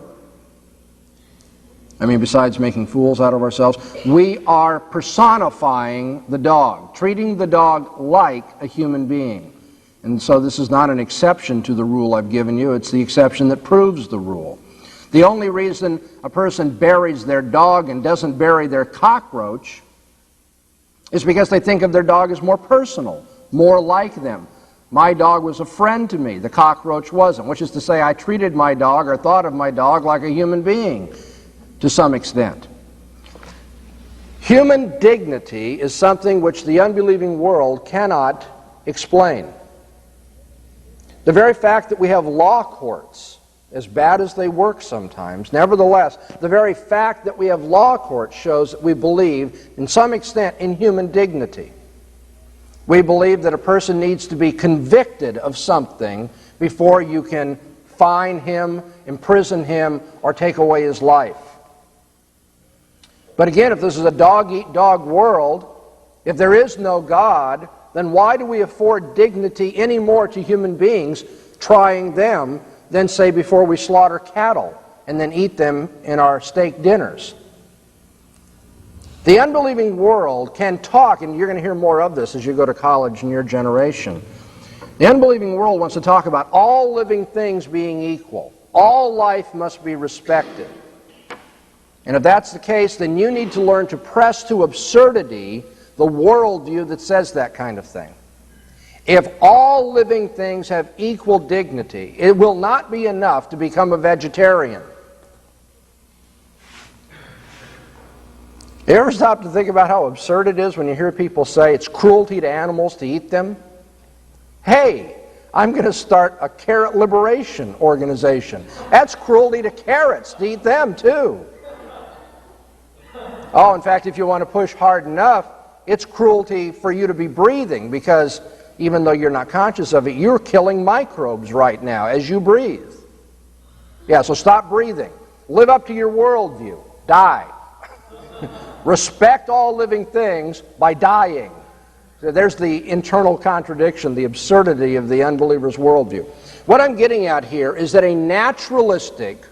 I mean, besides making fools out of ourselves, we are personifying the dog, treating the dog like a human being. And so this is not an exception to the rule I've given you, it's the exception that proves the rule. The only reason a person buries their dog and doesn't bury their cockroach is because they think of their dog as more personal, more like them. My dog was a friend to me, the cockroach wasn't, which is to say I treated my dog or thought of my dog like a human being to some extent. Human dignity is something which the unbelieving world cannot explain. The very fact that we have law courts, as bad as they work sometimes, nevertheless, the very fact that we have law courts shows that we believe, in some extent, in human dignity. We believe that a person needs to be convicted of something before you can fine him, imprison him, or take away his life. But again, if this is a dog-eat-dog world, if there is no God, then why do we afford dignity any more to human beings, trying them, than, say, before we slaughter cattle and then eat them in our steak dinners? The unbelieving world can talk, and you're going to hear more of this as you go to college in your generation. The unbelieving world wants to talk about all living things being equal. All life must be respected. And if that's the case, then you need to learn to press to absurdity the worldview that says that kind of thing. If all living things have equal dignity, it will not be enough to become a vegetarian. You ever stop to think about how absurd it is when you hear people say it's cruelty to animals to eat them? Hey, I'm going to start a carrot liberation organization. That's cruelty to carrots to eat them too. Oh, in fact, if you want to push hard enough, it's cruelty for you to be breathing, because even though you're not conscious of it, you're killing microbes right now as you breathe. Yeah, so stop breathing. Live up to your worldview. Die. Respect all living things by dying. So there's the internal contradiction, the absurdity of the unbeliever's worldview. What I'm getting at here is that a naturalistic,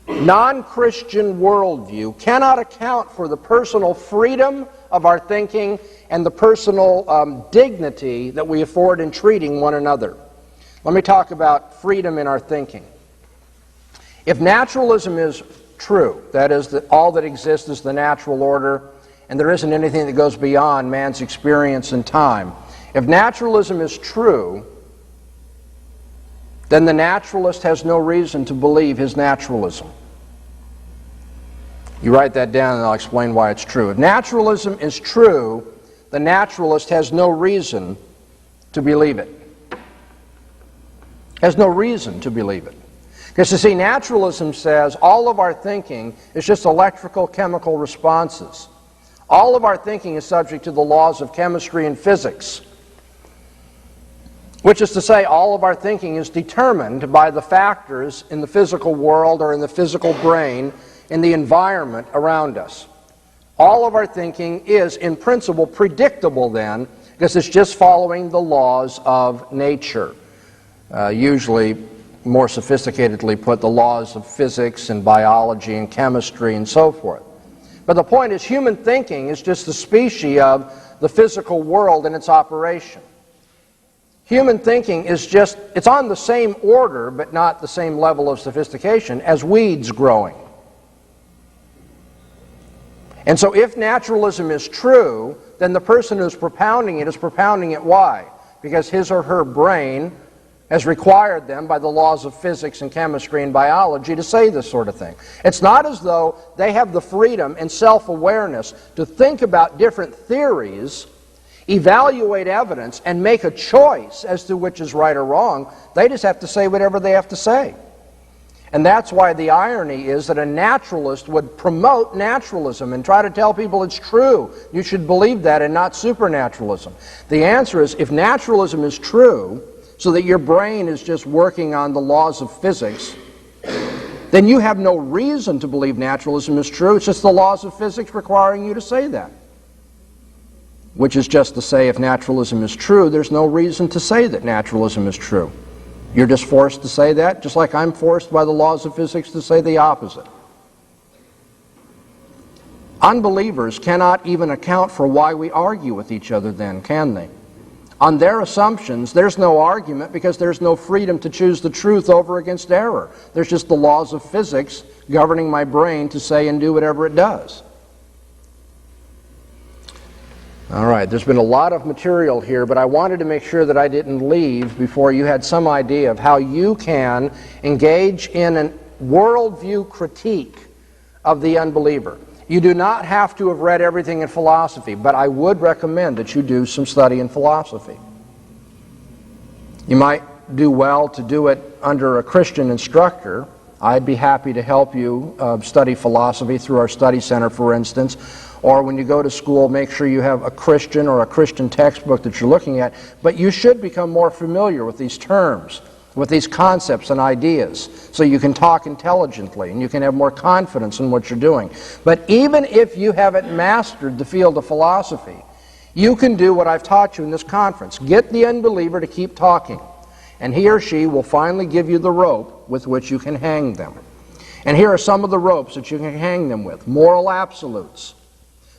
non-Christian worldview cannot account for the personal freedom of our thinking and the personal dignity that we afford in treating one another. Let me talk about freedom in our thinking. If naturalism is true, that is, that all that exists is the natural order, and there isn't anything that goes beyond man's experience in time. If naturalism is true, then the naturalist has no reason to believe his naturalism. You write that down and I'll explain why it's true. If naturalism is true, the naturalist has no reason to believe it. Has no reason to believe it. Because you see, naturalism says all of our thinking is just electrical chemical responses. All of our thinking is subject to the laws of chemistry and physics, which is to say all of our thinking is determined by the factors in the physical world or in the physical brain, in the environment around us. All of our thinking is, in principle, predictable then, because it's just following the laws of nature. Usually, more sophisticatedly put, the laws of physics and biology and chemistry and so forth. But the point is, human thinking is just the species of the physical world and its operation. Human thinking is just, it's on the same order, but not the same level of sophistication as weeds growing. And so if naturalism is true, then the person who's propounding it is propounding it why? Because his or her brain has required them by the laws of physics and chemistry and biology to say this sort of thing. It's not as though they have the freedom and self-awareness to think about different theories, evaluate evidence, and make a choice as to which is right or wrong. They just have to say whatever they have to say. And that's why the irony is that a naturalist would promote naturalism and try to tell people it's true. You should believe that and not supernaturalism. The answer is, if naturalism is true, so that your brain is just working on the laws of physics, then you have no reason to believe naturalism is true. It's just the laws of physics requiring you to say that. Which is just to say, if naturalism is true, there's no reason to say that naturalism is true. You're just forced to say that, just like I'm forced by the laws of physics to say the opposite. Unbelievers cannot even account for why we argue with each other then, can they? On their assumptions, there's no argument because there's no freedom to choose the truth over against error. There's just the laws of physics governing my brain to say and do whatever it does. All right, there's been a lot of material here, but I wanted to make sure that I didn't leave before you had some idea of how you can engage in a worldview critique of the unbeliever. You do not have to have read everything in philosophy, but I would recommend that you do some study in philosophy. You might do well to do it under a Christian instructor. I'd be happy to help you study philosophy through our study center, for instance. Or when you go to school, make sure you have a Christian or a Christian textbook that you're looking at. But you should become more familiar with these terms, with these concepts and ideas, so you can talk intelligently and you can have more confidence in what you're doing. But even if you haven't mastered the field of philosophy, you can do what I've taught you in this conference. Get the unbeliever to keep talking, and he or she will finally give you the rope with which you can hang them. And here are some of the ropes that you can hang them with. Moral absolutes.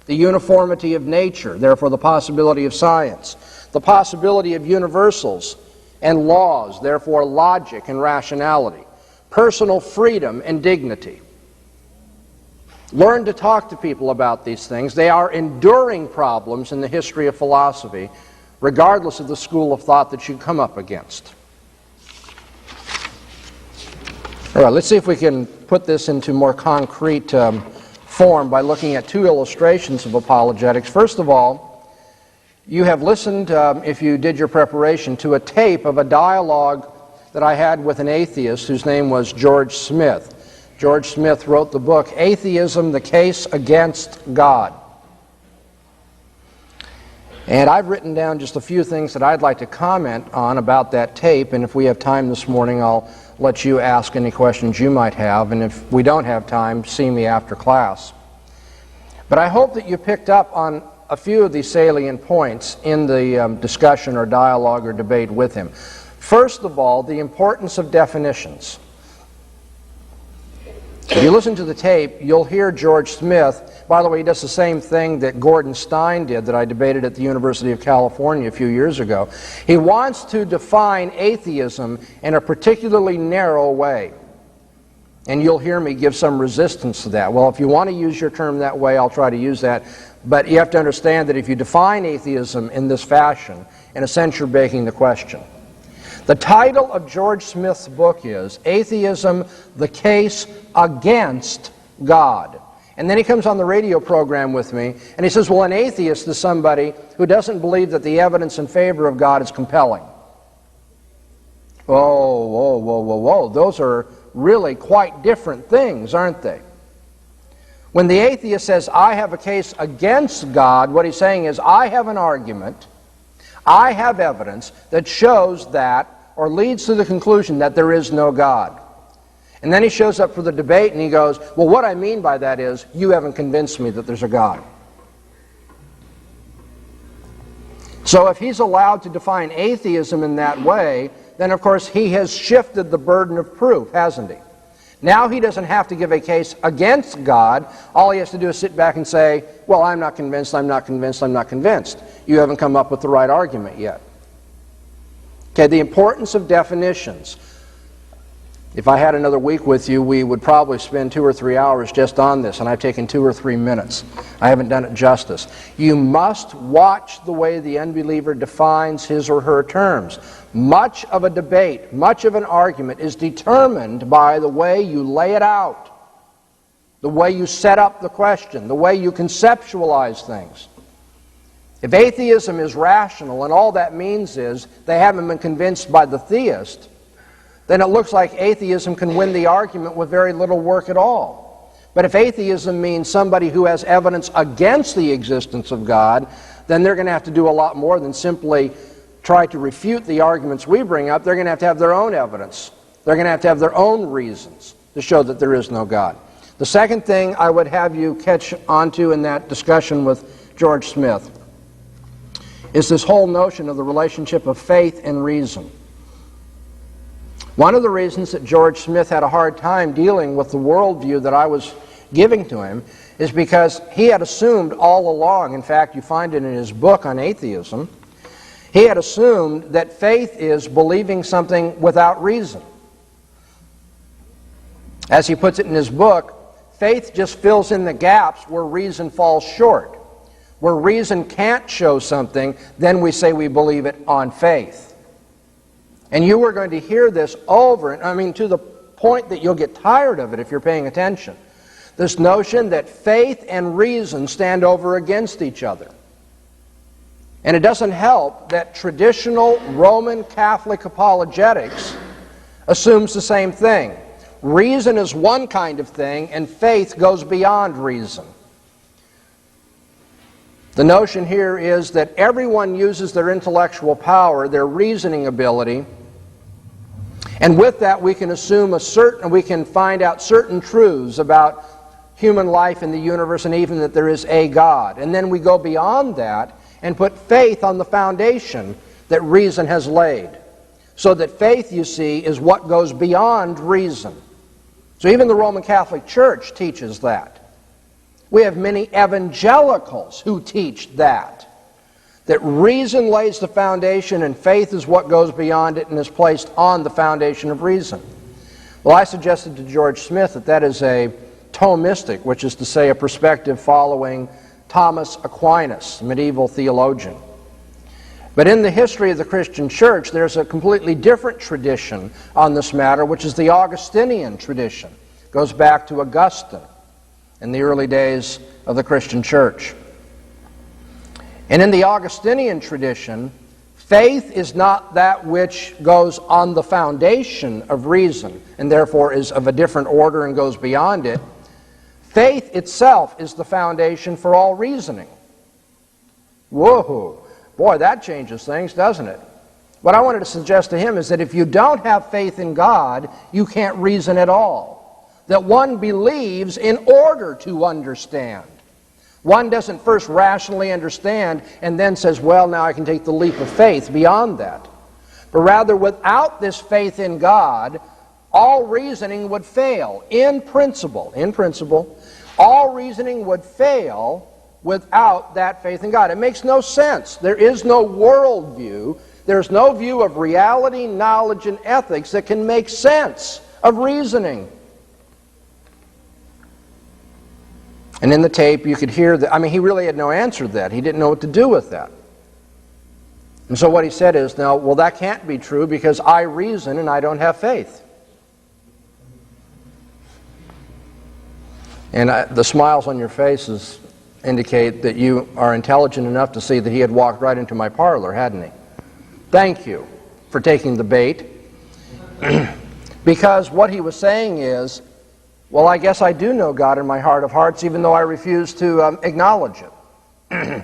The uniformity of nature, therefore the possibility of science. The possibility of universals and laws, therefore logic and rationality. Personal freedom and dignity. Learn to talk to people about these things. They are enduring problems in the history of philosophy, regardless of the school of thought that you come up against. All right, let's see if we can put this into more concrete form by looking at two illustrations of apologetics. First of all, you have listened, if you did your preparation, to a tape of a dialogue that I had with an atheist whose name was George Smith. George Smith wrote the book, Atheism, the Case Against God. And I've written down just a few things that I'd like to comment on about that tape, and if we have time this morning, I'll let you ask any questions you might have, and if we don't have time, see me after class. But I hope that you picked up on a few of these salient points in the discussion or dialogue or debate with him. First of all, the importance of definitions. If you listen to the tape, you'll hear George Smith. By the way, he does the same thing that Gordon Stein did that I debated at the University of California a few years ago. He wants to define atheism in a particularly narrow way. And you'll hear me give some resistance to that. Well, if you want to use your term that way, I'll try to use that. But you have to understand that if you define atheism in this fashion, in a sense you're begging the question. The title of George Smith's book is Atheism, the Case Against God. And then he comes on the radio program with me and he says, well, an atheist is somebody who doesn't believe that the evidence in favor of God is compelling. Whoa. Those are really quite different things, aren't they? When the atheist says, I have a case against God, what he's saying is, I have an argument, I have evidence that shows that, or leads to the conclusion that there is no God. And then he shows up for the debate and he goes, well, what I mean by that is, you haven't convinced me that there's a God. So if he's allowed to define atheism in that way, then of course he has shifted the burden of proof, hasn't he? Now he doesn't have to give a case against God. All he has to do is sit back and say, well, I'm not convinced, I'm not convinced, I'm not convinced. You haven't come up with the right argument yet. Okay, the importance of definitions. If I had another week with you, we would probably spend 2 or 3 hours just on this, and I've taken 2 or 3 minutes. I haven't done it justice. You must watch the way the unbeliever defines his or her terms. Much of a debate, much of an argument is determined by the way you lay it out, the way you set up the question, the way you conceptualize things. If atheism is rational and all that means is they haven't been convinced by the theist, then it looks like atheism can win the argument with very little work at all. But if atheism means somebody who has evidence against the existence of God, then they're going to have to do a lot more than simply try to refute the arguments we bring up. They're going to have their own evidence. They're going to have their own reasons to show that there is no God. The second thing I would have you catch onto in that discussion with George Smith is this whole notion of the relationship of faith and reason. One of the reasons that George Smith had a hard time dealing with the worldview that I was giving to him is because he had assumed all along, in fact you find it in his book on atheism, he had assumed that faith is believing something without reason. As he puts it in his book, faith just fills in the gaps where reason falls short. Where reason can't show something, then we say we believe it on faith. And you are going to hear this over, to the point that you'll get tired of it if you're paying attention. This notion that faith and reason stand over against each other. And it doesn't help that traditional Roman Catholic apologetics assumes the same thing. Reason is one kind of thing, and faith goes beyond reason. The notion here is that everyone uses their intellectual power, their reasoning ability, and with that we can assume we can find out certain truths about human life in the universe and even that there is a God. And then we go beyond that and put faith on the foundation that reason has laid. So that faith, you see, is what goes beyond reason. So even the Roman Catholic Church teaches that. We have many evangelicals who teach that reason lays the foundation and faith is what goes beyond it and is placed on the foundation of reason. Well, I suggested to George Smith that is a Thomistic, which is to say a perspective following Thomas Aquinas, medieval theologian. But in the history of the Christian church, there's a completely different tradition on this matter, which is the Augustinian tradition. It goes back to Augustine in the early days of the Christian church. And in the Augustinian tradition, faith is not that which goes on the foundation of reason, and therefore is of a different order and goes beyond it. Faith itself is the foundation for all reasoning. Whoa! Boy, that changes things, doesn't it? What I wanted to suggest to him is that if you don't have faith in God, you can't reason at all. That one believes in order to understand. One doesn't first rationally understand and then says, well, now I can take the leap of faith beyond that. But rather, without this faith in God, all reasoning would fail. In principle, all reasoning would fail without that faith in God. It makes no sense. There is no worldview. There's no view of reality, knowledge, and ethics that can make sense of reasoning. And in the tape, you could hear that. I mean, he really had no answer to that. He didn't know what to do with that. And so what he said is, no, well, that can't be true because I reason and I don't have faith. And the smiles on your faces indicate that you are intelligent enough to see that he had walked right into my parlor, hadn't he? Thank you for taking the bait. Because what he was saying is, well, I guess I do know God in my heart of hearts, even though I refuse to acknowledge it.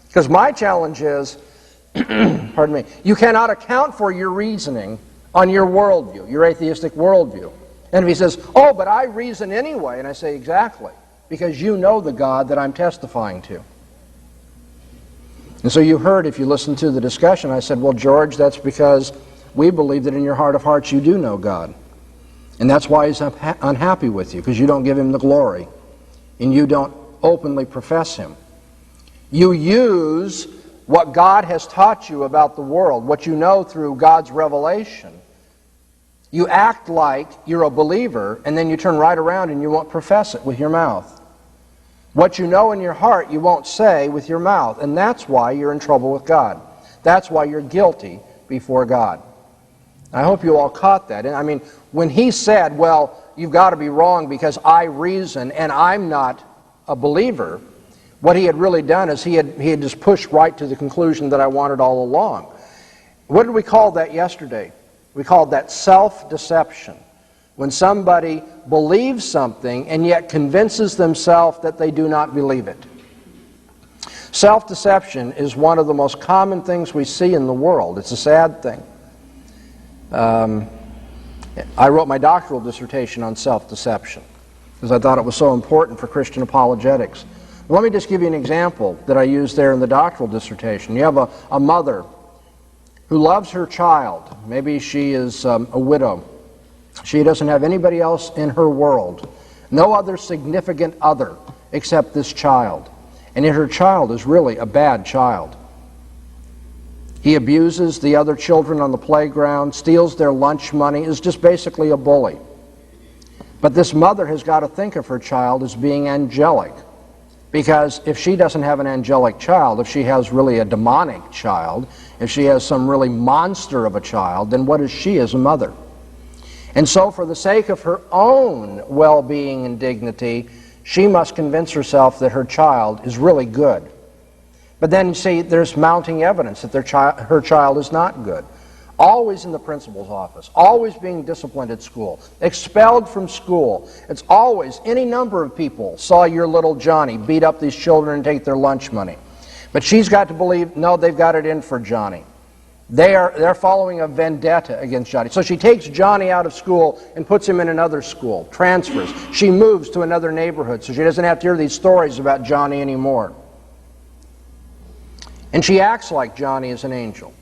Because my challenge is, pardon me, you cannot account for your reasoning on your worldview, your atheistic worldview. And if he says, oh, but I reason anyway, and I say, exactly, because you know the God that I'm testifying to. And so you heard, if you listened to the discussion, I said, well, George, that's because we believe that in your heart of hearts you do know God. And that's why he's unhappy with you, because you don't give him the glory, and you don't openly profess him. You use what God has taught you about the world, what you know through God's revelation. You act like you're a believer, and then you turn right around and you won't profess it with your mouth. What you know in your heart, you won't say with your mouth, and that's why you're in trouble with God. That's why you're guilty before God. I hope you all caught that. And I mean, when he said, well, you've got to be wrong because I reason and I'm not a believer, what he had really done is he had just pushed right to the conclusion that I wanted all along. What did we call that yesterday? We called that self-deception. When somebody believes something and yet convinces themselves that they do not believe it. Self-deception is one of the most common things we see in the world. It's a sad thing. I wrote my doctoral dissertation on self-deception because I thought it was so important for Christian apologetics. Let me just give you an example that I used there in the doctoral dissertation. You have a mother who loves her child. Maybe she is a widow. She doesn't have anybody else in her world, no other significant other except this child. And yet her child is really a bad child. He abuses the other children on the playground, steals their lunch money, is just basically a bully. But this mother has got to think of her child as being angelic. Because if she doesn't have an angelic child, if she has really a demonic child, if she has some really monster of a child, then what is she as a mother? And so for the sake of her own well-being and dignity, she must convince herself that her child is really good. But then, you see, there's mounting evidence that her child is not good. Always in the principal's office, always being disciplined at school, expelled from school. It's always, any number of people saw your little Johnny beat up these children and take their lunch money. But she's got to believe, no, they've got it in for Johnny. They're following a vendetta against Johnny. So she takes Johnny out of school and puts him in another school, transfers. She moves to another neighborhood so she doesn't have to hear these stories about Johnny anymore. And she acts like Johnny is an angel.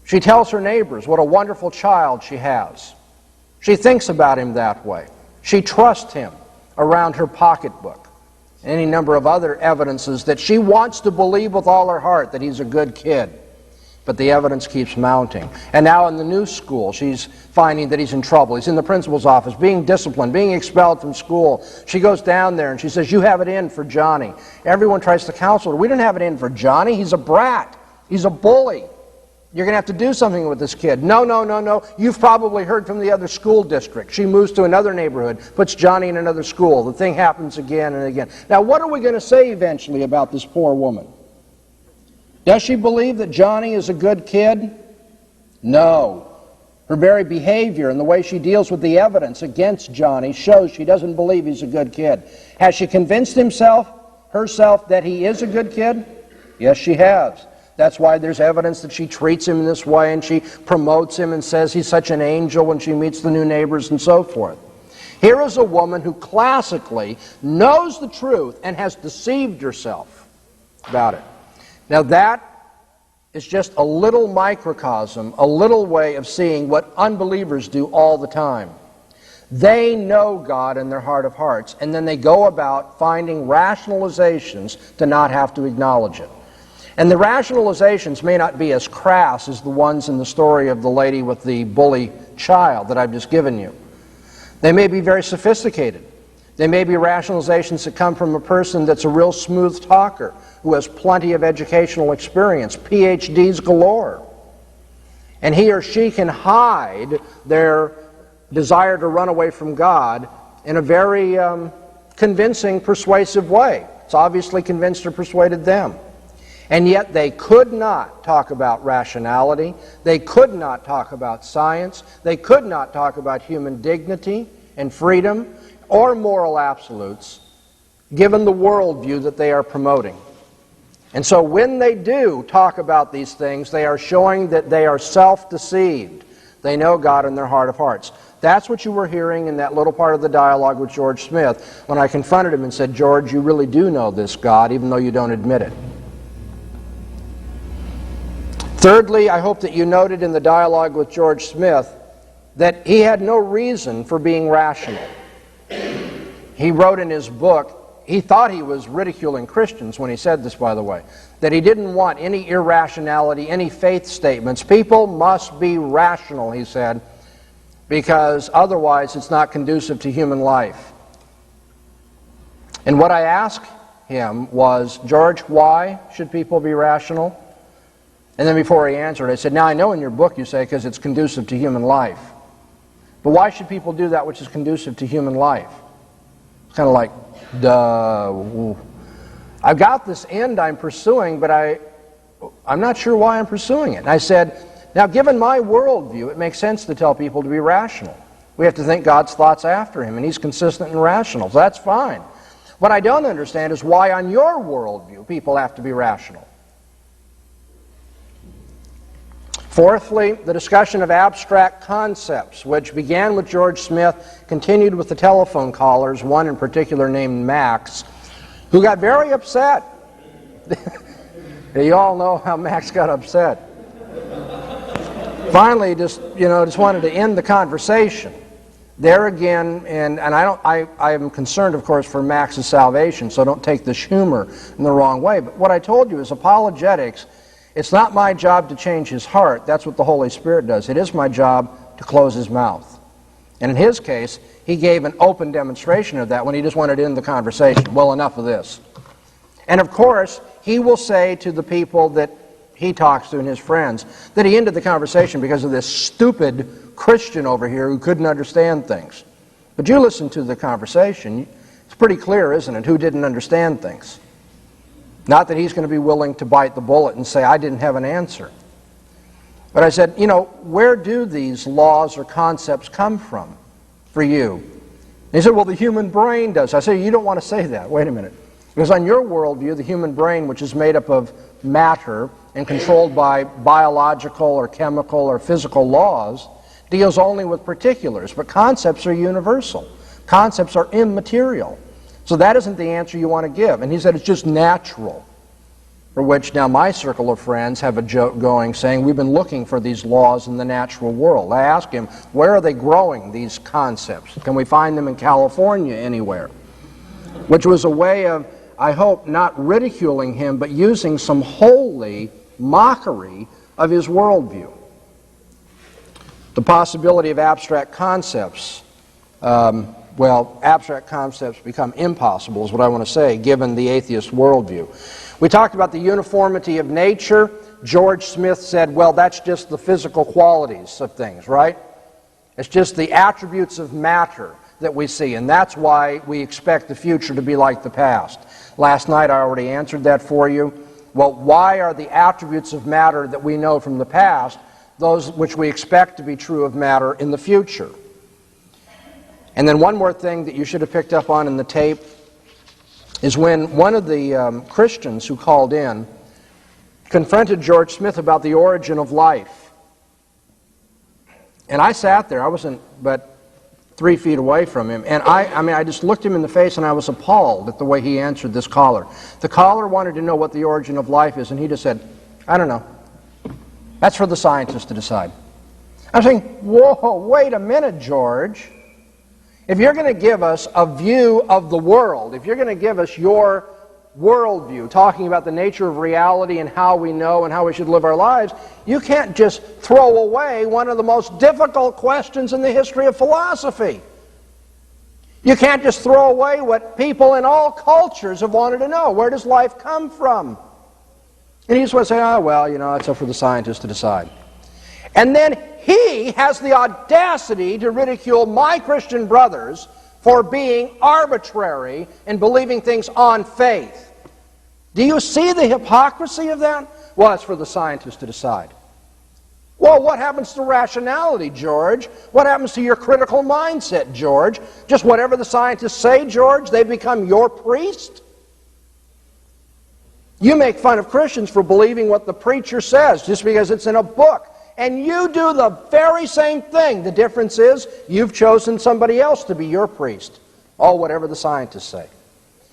She tells her neighbors what a wonderful child she has. She thinks about him that way. She trusts him around her pocketbook. Any number of other evidences that she wants to believe with all her heart that he's a good kid. But the evidence keeps mounting. And now in the new school, she's finding that he's in trouble. He's in the principal's office, being disciplined, being expelled from school. She goes down there and she says, "You have it in for Johnny." Everyone tries to counsel her. "We didn't have it in for Johnny. He's a brat. He's a bully. You're going to have to do something with this kid." "No, no, no, no. You've probably heard from the other school district." She moves to another neighborhood, puts Johnny in another school. The thing happens again and again. Now, what are we going to say eventually about this poor woman? Does she believe that Johnny is a good kid? No. Her very behavior and the way she deals with the evidence against Johnny shows she doesn't believe he's a good kid. Has she convinced herself that he is a good kid? Yes, she has. That's why there's evidence that she treats him in this way and she promotes him and says he's such an angel when she meets the new neighbors and so forth. Here is a woman who classically knows the truth and has deceived herself about it. Now that is just a little microcosm, a little way of seeing what unbelievers do all the time. They know God in their heart of hearts, and then they go about finding rationalizations to not have to acknowledge it. And the rationalizations may not be as crass as the ones in the story of the lady with the bully child that I've just given you. They may be very sophisticated. They may be rationalizations that come from a person that's a real smooth talker, who has plenty of educational experience, PhDs galore. And he or she can hide their desire to run away from God in a very convincing, persuasive way. It's obviously convinced or persuaded them. And yet they could not talk about rationality. They could not talk about science. They could not talk about human dignity and freedom or moral absolutes, given the worldview that they are promoting. And so when they do talk about these things, they are showing that they are self-deceived. They know God in their heart of hearts. That's what you were hearing in that little part of the dialogue with George Smith when I confronted him and said, "George, you really do know this God, even though you don't admit it." Thirdly, I hope that you noted in the dialogue with George Smith that he had no reason for being rational. He wrote in his book, he thought he was ridiculing Christians when he said this, by the way, that he didn't want any irrationality, any faith statements. People must be rational, he said, because otherwise it's not conducive to human life. And what I asked him was, "George, why should people be rational?" And then before he answered, I said, "Now I know in your book you say because it's conducive to human life. But why should people do that which is conducive to human life?" It's kind of like, duh. I've got this end I'm pursuing, but I'm not sure why I'm pursuing it. And I said, now given my worldview, it makes sense to tell people to be rational. We have to think God's thoughts after him, and he's consistent and rational, so that's fine. What I don't understand is why on your worldview people have to be rational. Fourthly, the discussion of abstract concepts, which began with George Smith, continued with the telephone callers, one in particular named Max, who got very upset. You all know how Max got upset. Finally, just wanted to end the conversation. There again, and I am concerned, of course, for Max's salvation, so don't take this humor in the wrong way. But what I told you is apologetics. It's not my job to change his heart. That's what the Holy Spirit does. It is my job to close his mouth. And in his case, he gave an open demonstration of that when he just wanted to end the conversation. Well, enough of this. And of course, he will say to the people that he talks to and his friends that he ended the conversation because of this stupid Christian over here who couldn't understand things. But you listen to the conversation. It's pretty clear, isn't it, who didn't understand things? Not that he's going to be willing to bite the bullet and say, I didn't have an answer. But I said, where do these laws or concepts come from for you? And he said, well, the human brain does. I said, you don't want to say that. Wait a minute. Because on your worldview, the human brain, which is made up of matter and controlled by biological or chemical or physical laws, deals only with particulars. But concepts are universal. Concepts are immaterial. So that isn't the answer you want to give. And he said it's just natural. For which now my circle of friends have a joke going saying we've been looking for these laws in the natural world. I asked him, where are they growing, these concepts? Can we find them in California anywhere? Which was a way of, I hope, not ridiculing him, but using some holy mockery of his worldview. The possibility of abstract concepts, abstract concepts become impossible is what I want to say, given the atheist worldview. We talked about the uniformity of nature. George Smith said, well, that's just the physical qualities of things, right? It's just the attributes of matter that we see, and that's why we expect the future to be like the past. Last night I already answered that for you. Well, why are the attributes of matter that we know from the past those which we expect to be true of matter in the future? And then one more thing that you should have picked up on in the tape is when one of the Christians who called in confronted George Smith about the origin of life. And I sat there, I wasn't but 3 feet away from him, and I just looked him in the face and I was appalled at the way he answered this caller. The caller wanted to know what the origin of life is, and he just said, I don't know. That's for the scientists to decide. I'm saying, whoa, wait a minute, George. If you're going to give us a view of the world, if you're going to give us your worldview, talking about the nature of reality and how we know and how we should live our lives, you can't just throw away one of the most difficult questions in the history of philosophy. You can't just throw away what people in all cultures have wanted to know. Where does life come from? And he just want to say, oh, well, it's up for the scientists to decide. And then he has the audacity to ridicule my Christian brothers for being arbitrary and believing things on faith. Do you see the hypocrisy of that? Well, it's for the scientists to decide. Well, what happens to rationality, George? What happens to your critical mindset, George? Just whatever the scientists say, George, they become your priest? You make fun of Christians for believing what the preacher says just because it's in a book. And you do the very same thing. The difference is you've chosen somebody else to be your priest. Oh, whatever the scientists say.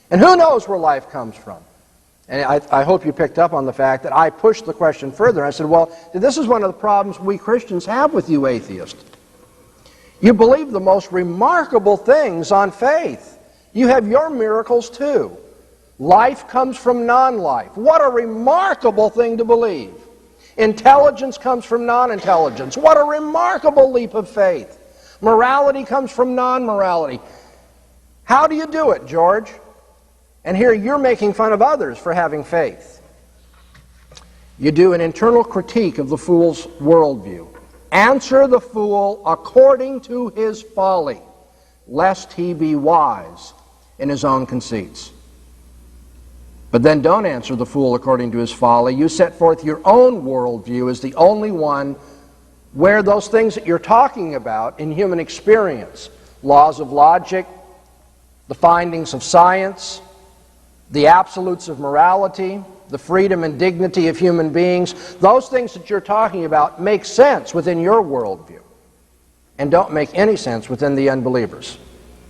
And who knows where life comes from? And I hope you picked up on the fact that I pushed the question further. I said, well, this is one of the problems we Christians have with you atheists. You believe the most remarkable things on faith. You have your miracles too. Life comes from non-life. What a remarkable thing to believe. Intelligence comes from non-intelligence. What a remarkable leap of faith. Morality comes from non-morality. How do you do it, George? And here you're making fun of others for having faith. You do an internal critique of the fool's worldview. Answer the fool according to his folly, lest he be wise in his own conceits. But then don't answer the fool according to his folly. You set forth your own worldview as the only one where those things that you're talking about in human experience, laws of logic, the findings of science, the absolutes of morality, the freedom and dignity of human beings, those things that you're talking about make sense within your worldview and don't make any sense within the unbelievers.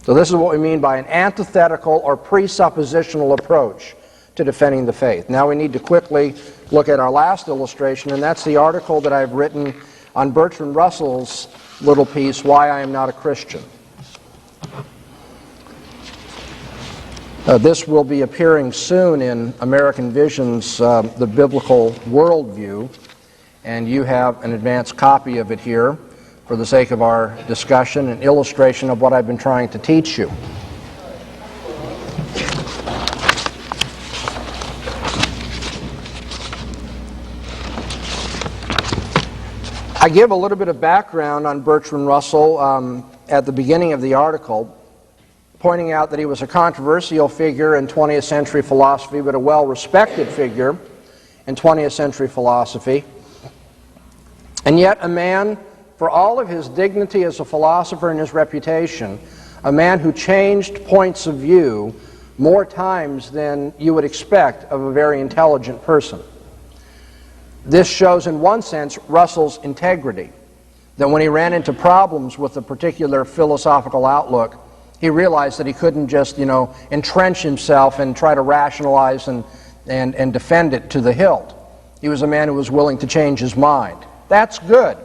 So this is what we mean by an antithetical or presuppositional approach to defending the faith. Now we need to quickly look at our last illustration, and that's the article that I've written on Bertrand Russell's little piece, Why I Am Not a Christian. This will be appearing soon in American Vision's The Biblical Worldview, and you have an advanced copy of it here for the sake of our discussion, an illustration of what I've been trying to teach you. I give a little bit of background on Bertrand Russell at the beginning of the article, pointing out that he was a controversial figure in 20th century philosophy, but a well-respected figure in 20th century philosophy, and yet a man, for all of his dignity as a philosopher and his reputation, a man who changed points of view more times than you would expect of a very intelligent person. This shows, in one sense, Russell's integrity, that when he ran into problems with a particular philosophical outlook, he realized that he couldn't just, entrench himself and try to rationalize and defend it to the hilt. He was a man who was willing to change his mind. That's good.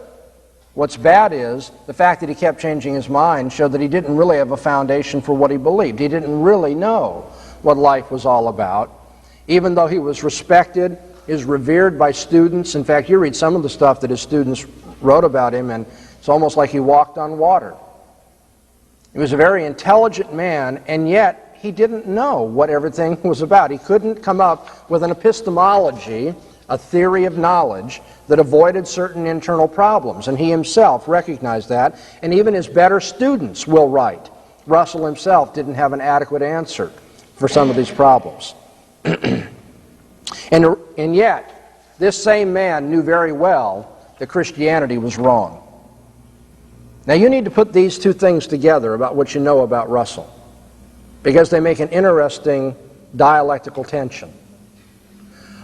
What's bad is the fact that he kept changing his mind showed that he didn't really have a foundation for what he believed. He didn't really know what life was all about. Even though he was respected is revered by students. In fact, you read some of the stuff that his students wrote about him, and it's almost like he walked on water. He was a very intelligent man, and yet he didn't know what everything was about. He couldn't come up with an epistemology, a theory of knowledge, that avoided certain internal problems, and he himself recognized that, and even his better students will write. Russell himself didn't have an adequate answer for some of these problems. And yet, this same man knew very well that Christianity was wrong. Now you need to put these two things together about what you know about Russell, because they make an interesting dialectical tension.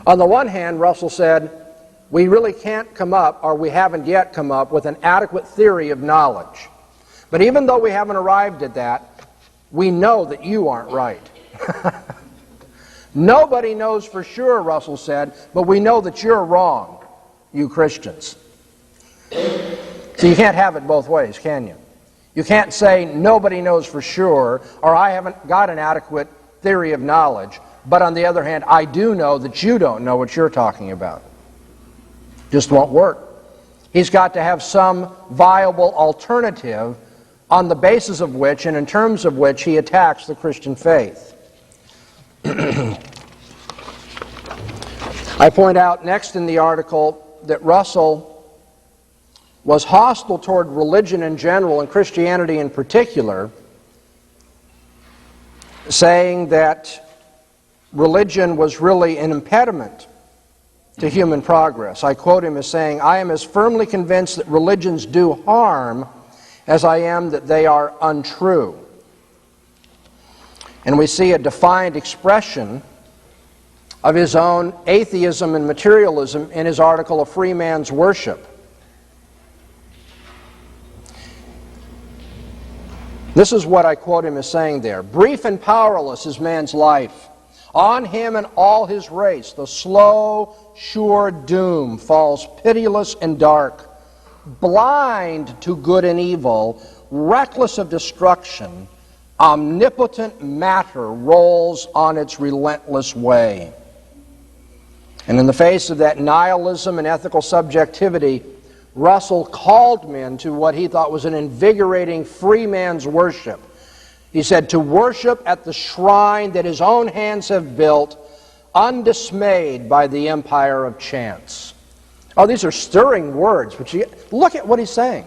On the one hand, Russell said, we really can't come up, or we haven't yet come up, with an adequate theory of knowledge. But even though we haven't arrived at that, we know that you aren't right. Nobody knows for sure, Russell said, but we know that you're wrong, you Christians. So you can't have it both ways, can you? You can't say nobody knows for sure, or I haven't got an adequate theory of knowledge, but on the other hand, I do know that you don't know what you're talking about. Just won't work. He's got to have some viable alternative on the basis of which and in terms of which he attacks the Christian faith. I point out next in the article that Russell was hostile toward religion in general and Christianity in particular, saying that religion was really an impediment to human progress. I quote him as saying, I am as firmly convinced that religions do harm as I am that they are untrue. And we see a defined expression of his own atheism and materialism in his article, A Free Man's Worship. This is what I quote him as saying there. Brief and powerless is man's life. On him and all his race, the slow, sure doom falls pitiless and dark. Blind to good and evil, reckless of destruction, omnipotent matter rolls on its relentless way. And in the face of that nihilism and ethical subjectivity, Russell called men to what he thought was an invigorating free man's worship. He said, to worship at the shrine that his own hands have built, undismayed by the empire of chance. Oh, these are stirring words, but look at what he's saying.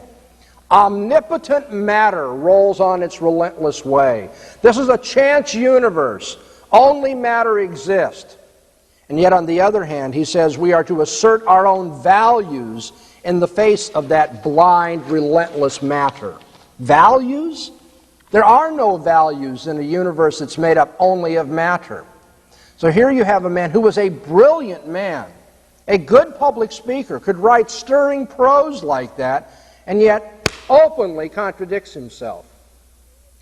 Omnipotent matter rolls on its relentless way. This is a chance universe. Only matter exists. And yet, on the other hand, he says we are to assert our own values in the face of that blind, relentless matter. Values? There are no values in a universe that's made up only of matter. So here you have a man who was a brilliant man, a good public speaker, could write stirring prose like that, and yet openly contradicts himself.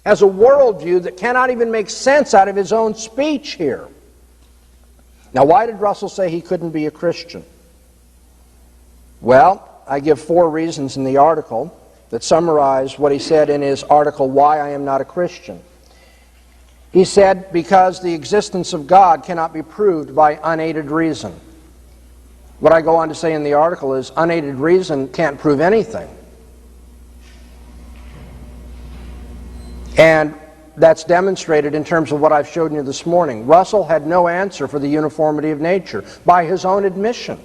Has a worldview that cannot even make sense out of his own speech here. Now, why did Russell say he couldn't be a Christian? Well, I give 4 reasons in the article that summarize what he said in his article, Why I Am Not a Christian. He said, because the existence of God cannot be proved by unaided reason. What I go on to say in the article is, unaided reason can't prove anything. And that's demonstrated in terms of what I've shown you this morning. Russell had no answer for the uniformity of nature, by his own admission.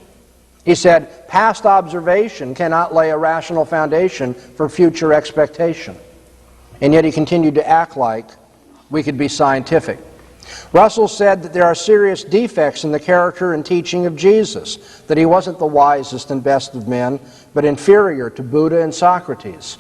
He said, past observation cannot lay a rational foundation for future expectation. And yet he continued to act like we could be scientific. Russell said that there are serious defects in the character and teaching of Jesus, that he wasn't the wisest and best of men, but inferior to Buddha and Socrates.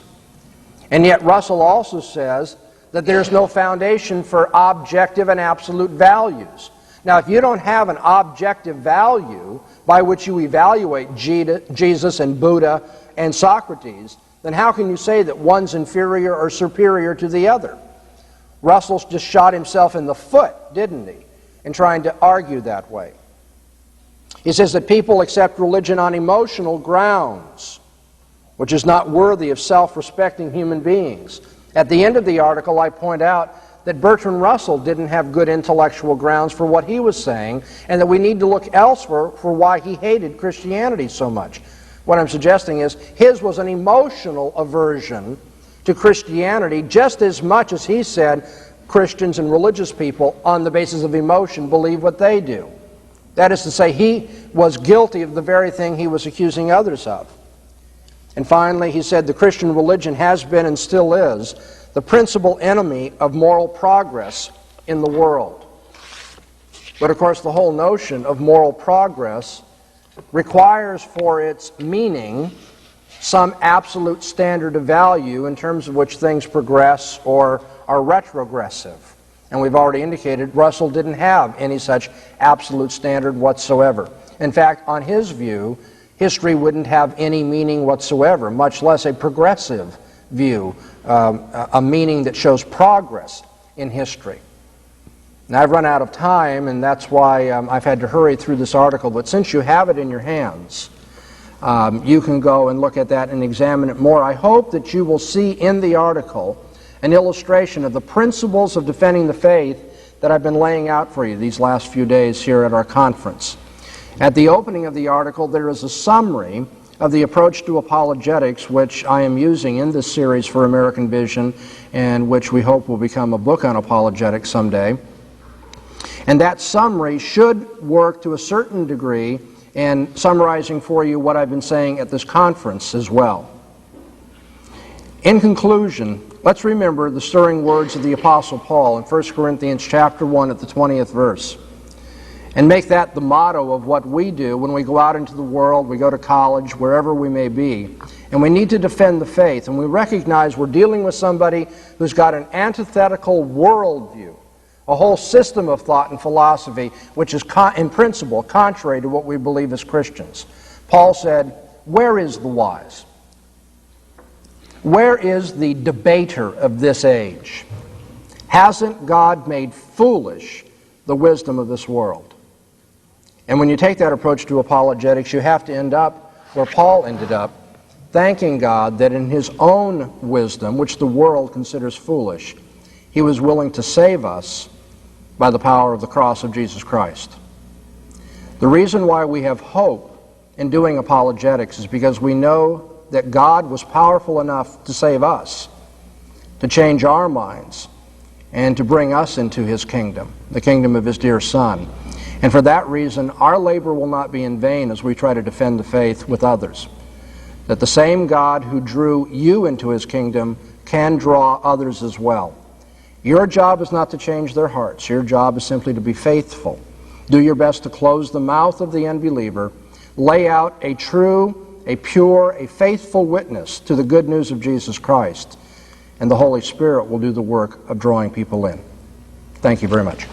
And yet Russell also says that there's no foundation for objective and absolute values. Now, if you don't have an objective value by which you evaluate Jesus and Buddha and Socrates, then how can you say that one's inferior or superior to the other? Russell just shot himself in the foot, didn't he, in trying to argue that way. He says that people accept religion on emotional grounds, which is not worthy of self-respecting human beings. At the end of the article, I point out that Bertrand Russell didn't have good intellectual grounds for what he was saying, and that we need to look elsewhere for why he hated Christianity so much. What I'm suggesting is his was an emotional aversion to Christianity just as much as he said Christians and religious people on the basis of emotion believe what they do. That is to say, he was guilty of the very thing he was accusing others of. And finally, he said the Christian religion has been and still is the principal enemy of moral progress in the world. But of course, the whole notion of moral progress requires for its meaning some absolute standard of value in terms of which things progress or are retrogressive. And we've already indicated Russell didn't have any such absolute standard whatsoever. In fact, on his view, history wouldn't have any meaning whatsoever, much less a progressive view, a meaning that shows progress in history. Now, I've run out of time, and that's why I've had to hurry through this article, but since you have it in your hands, you can go and look at that and examine it more. I hope that you will see in the article an illustration of the principles of defending the faith that I've been laying out for you these last few days here at our conference. At the opening of the article, there is a summary of the approach to apologetics which I am using in this series for American Vision, and which we hope will become a book on apologetics someday. And that summary should work to a certain degree in summarizing for you what I've been saying at this conference as well. In conclusion, let's remember the stirring words of the Apostle Paul in 1 Corinthians chapter 1 at the 20th verse. And make that the motto of what we do when we go out into the world, we go to college, wherever we may be. And we need to defend the faith. And we recognize we're dealing with somebody who's got an antithetical worldview, a whole system of thought and philosophy which is, in principle, contrary to what we believe as Christians. Paul said, "Where is the wise? Where is the debater of this age? Hasn't God made foolish the wisdom of this world?" And when you take that approach to apologetics, you have to end up where Paul ended up, thanking God that in his own wisdom, which the world considers foolish, he was willing to save us by the power of the cross of Jesus Christ. The reason why we have hope in doing apologetics is because we know that God was powerful enough to save us, to change our minds, and to bring us into his kingdom, the kingdom of his dear Son. And for that reason, our labor will not be in vain as we try to defend the faith with others. That the same God who drew you into his kingdom can draw others as well. Your job is not to change their hearts. Your job is simply to be faithful. Do your best to close the mouth of the unbeliever. Lay out a true, a pure, a faithful witness to the good news of Jesus Christ. And the Holy Spirit will do the work of drawing people in. Thank you very much.